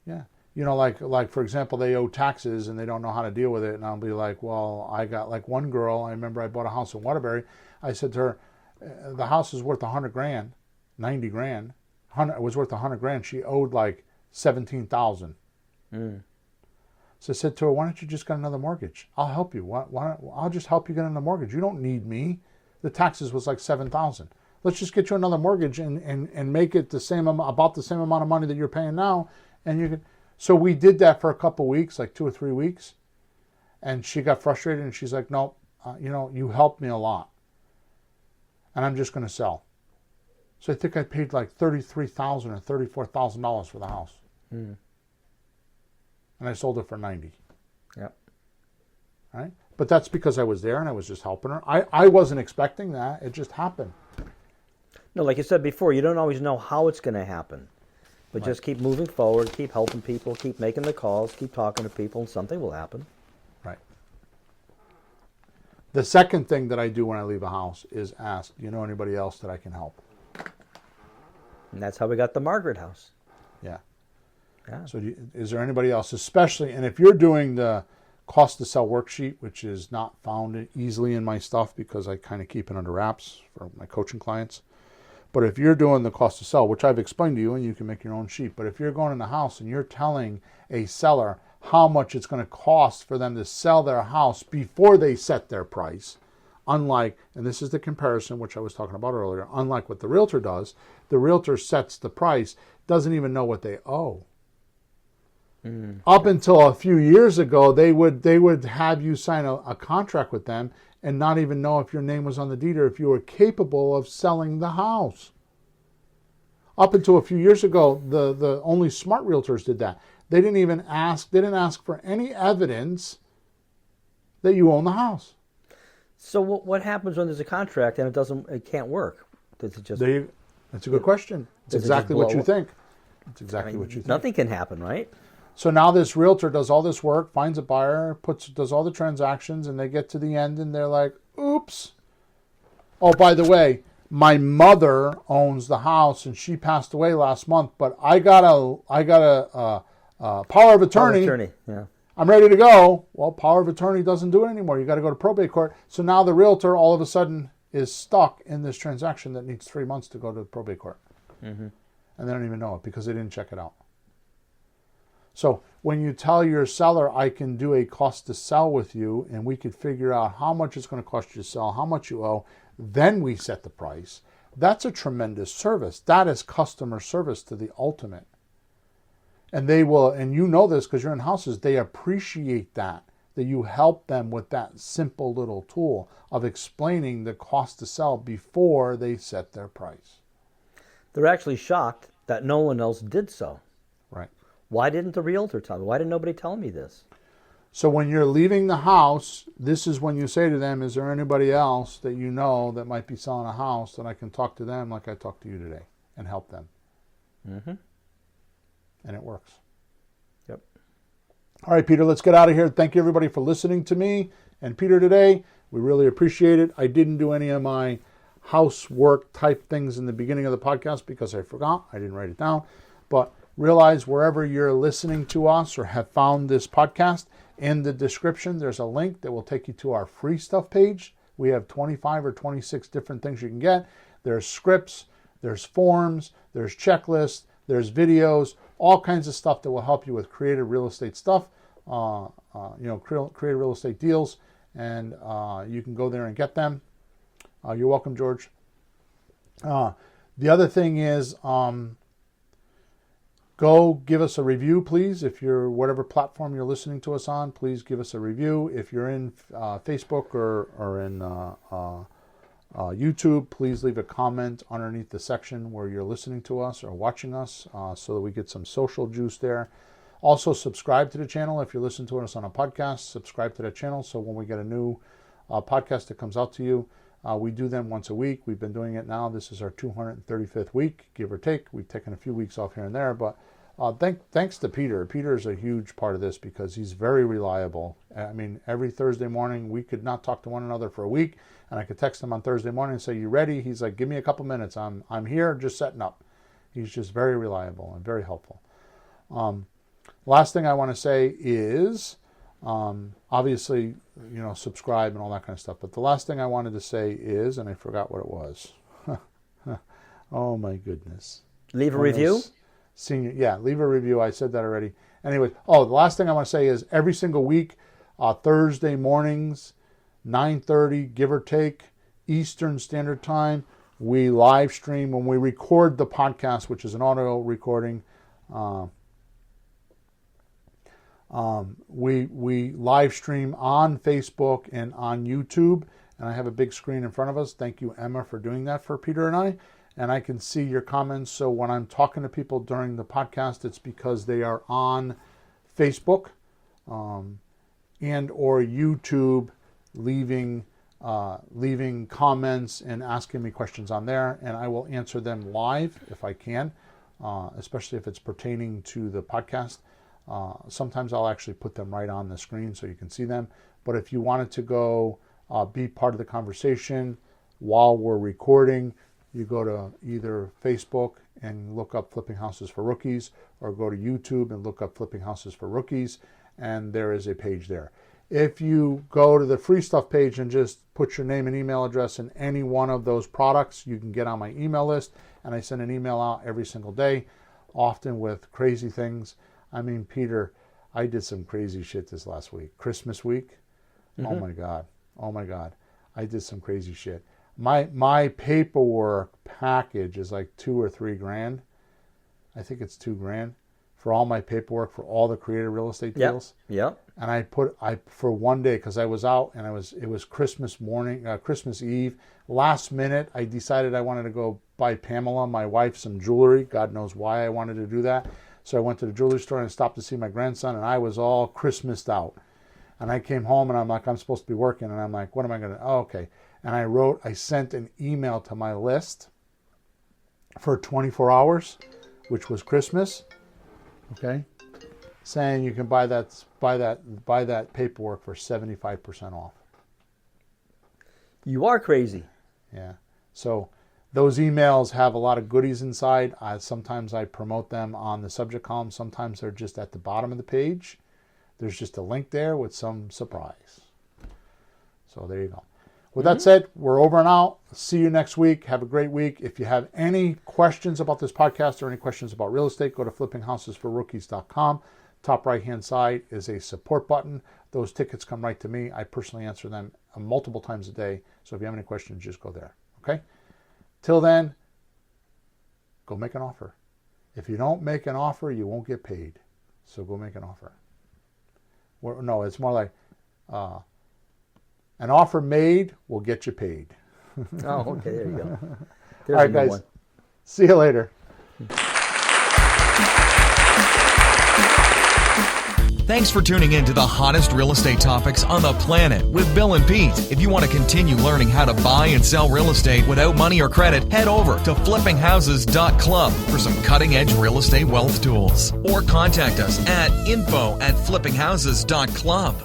Yeah. You know, like for example, they owe taxes and they don't know how to deal with it. And I'll be like, well, I got like one girl, I remember I bought a house in Waterbury. I said to her, the house is worth $100,000, $90,000. It was worth $100,000. She owed like $17,000. So I said to her, why don't you just get another mortgage? I'll help you. I'll just help you get another mortgage. You don't need me. The taxes was like $7,000. Let's just get you another mortgage and make it the same about the same amount of money that you're paying now. And you can. So we did that for a couple of weeks, like 2 or 3 weeks, and she got frustrated and she's like, "No, you helped me a lot, and I'm just going to sell." So I think I paid like $33,000 or $34,000 for the house, and I sold it for $90,000. Yep. Right, but that's because I was there and I was just helping her. I wasn't expecting that; it just happened. No, like you said before, you don't always know how it's going to happen. But just keep moving forward, keep helping people, keep making the calls, keep talking to people, and something will happen. Right. The second thing that I do when I leave a house is ask, do you know anybody else that I can help? And that's how we got the Margaret house. Yeah. Yeah. So is there anybody else, especially, and if you're doing the cost to sell worksheet, which is not found easily in my stuff because I kind of keep it under wraps for my coaching clients. But if you're doing the cost to sell, which I've explained to you, and you can make your own sheet, but if you're going in the house and you're telling a seller how much it's going to cost for them to sell their house before they set their price, Unlike, and this is the comparison which I was talking about earlier, unlike what the realtor does, the realtor sets the price, doesn't even know what they owe. Up until a few years ago, they would have you sign a contract with them and not even know if your name was on the deed or if you were capable of selling the house. Up until a few years ago, the only smart realtors did that. They didn't ask for any evidence that you own the house. So what happens when there's a contract and it can't work? Does it just? That's a good question. It's exactly what you think. It's exactly what you think. Nothing can happen, right? So now this realtor does all this work, finds a buyer, does all the transactions, and they get to the end and they're like, oops. Oh, by the way, my mother owns the house and she passed away last month, but I got a power of attorney. Power of attorney, yeah. I'm ready to go. Well, power of attorney doesn't do it anymore. You got to go to probate court. So now the realtor all of a sudden is stuck in this transaction that needs 3 months to go to probate court. And they don't even know it because they didn't check it out. So when you tell your seller, I can do a cost to sell with you and we could figure out how much it's going to cost you to sell, how much you owe, then we set the price. That's a tremendous service. That is customer service to the ultimate. And they will, and you know this because you're in houses, they appreciate that you help them with that simple little tool of explaining the cost to sell before they set their price. They're actually shocked that no one else did so. Right. Why didn't the realtor tell me? Why didn't nobody tell me this? So when you're leaving the house, this is when you say to them, is there anybody else that you know that might be selling a house that I can talk to them like I talked to you today and help them? And it works. Yep. All right, Peter, let's get out of here. Thank you, everybody, for listening to me and Peter today. We really appreciate it. I didn't do any of my housework type things in the beginning of the podcast because I forgot. I didn't write it down. But realize wherever you're listening to us or have found this podcast, in the description, there's a link that will take you to our free stuff page. We have 25 or 26 different things you can get. There's scripts, there's forms, there's checklists, there's videos, all kinds of stuff that will help you with creative real estate stuff, creative real estate deals, and you can go there and get them. You're welcome, George. The other thing is, go give us a review, please. If you're whatever platform you're listening to us on, please give us a review. If you're in Facebook or in YouTube, please leave a comment underneath the section where you're listening to us or watching us so that we get some social juice there. Also, subscribe to the channel. If you're listening to us on a podcast, subscribe to the channel so when we get a new podcast that comes out to you, we do them once a week. We've been doing it now. This is our 235th week, give or take. We've taken a few weeks off here and there, but thanks to Peter. Peter is a huge part of this because he's very reliable. I mean, every Thursday morning, we could not talk to one another for a week, and I could text him on Thursday morning and say, you ready? He's like, give me a couple minutes. I'm here, just setting up. He's just very reliable and very helpful. Last thing I want to say is, obviously, subscribe and all that kind of stuff. But the last thing I wanted to say is, and I forgot what it was. Oh my goodness. Leave a review? Leave a review. I said that already. Anyway, the last thing I want to say is every single week, Thursday mornings, 9:30, give or take, Eastern Standard Time, we live stream when we record the podcast, which is an audio recording. We live stream on Facebook and on YouTube, and I have a big screen in front of us. Thank you, Emma, for doing that for Peter and I. And I can see your comments. So when I'm talking to people during the podcast, it's because they are on Facebook and or YouTube, leaving comments and asking me questions on there, and I will answer them live if I can, especially if it's pertaining to the podcast. Sometimes I'll actually put them right on the screen so you can see them. But if you wanted to go be part of the conversation while we're recording, you go to either Facebook and look up Flipping Houses for Rookies, or go to YouTube and look up Flipping Houses for Rookies, and there is a page there. If you go to the free stuff page and just put your name and email address in any one of those products, you can get on my email list, and I send an email out every single day, often with crazy things. I mean, Peter, I did some crazy shit this last week. Christmas week. Mm-hmm. Oh my God. I did some crazy shit. My paperwork package is like $2 or $3 grand. I think it's $2 grand for all my paperwork for all the creative real estate deals. Yep. And I for one day, because I was out and it was Christmas morning, Christmas Eve. Last minute, I decided I wanted to go buy Pamela, my wife, some jewelry. God knows why I wanted to do that. So I went to the jewelry store and stopped to see my grandson, and I was all Christmased out. And I came home and I'm like, I'm supposed to be working, and I'm like, what am I going to? Oh, okay. And I sent an email to my list for 24 hours, which was Christmas. Okay. Saying you can buy that paperwork for 75% off. You are crazy. Yeah. So those emails have a lot of goodies inside. Sometimes I promote them on the subject column. Sometimes they're just at the bottom of the page. There's just a link there with some surprise. So there you go. With that said, we're over and out. See you next week. Have a great week. If you have any questions about this podcast or any questions about real estate, go to flippinghousesforrookies.com. Top right-hand side is a support button. Those tickets come right to me. I personally answer them multiple times a day. So if you have any questions, just go there. Okay? Till then, go make an offer. If you don't make an offer, you won't get paid. So go make an offer. No, it's more like an offer made will get you paid. Oh, okay. There you go. All right, guys. One. See you later. Thanks for tuning in to the hottest real estate topics on the planet with Bill and Pete. If you want to continue learning how to buy and sell real estate without money or credit, head over to flippinghouses.club for some cutting-edge real estate wealth tools. Or contact us at info@flippinghouses.club.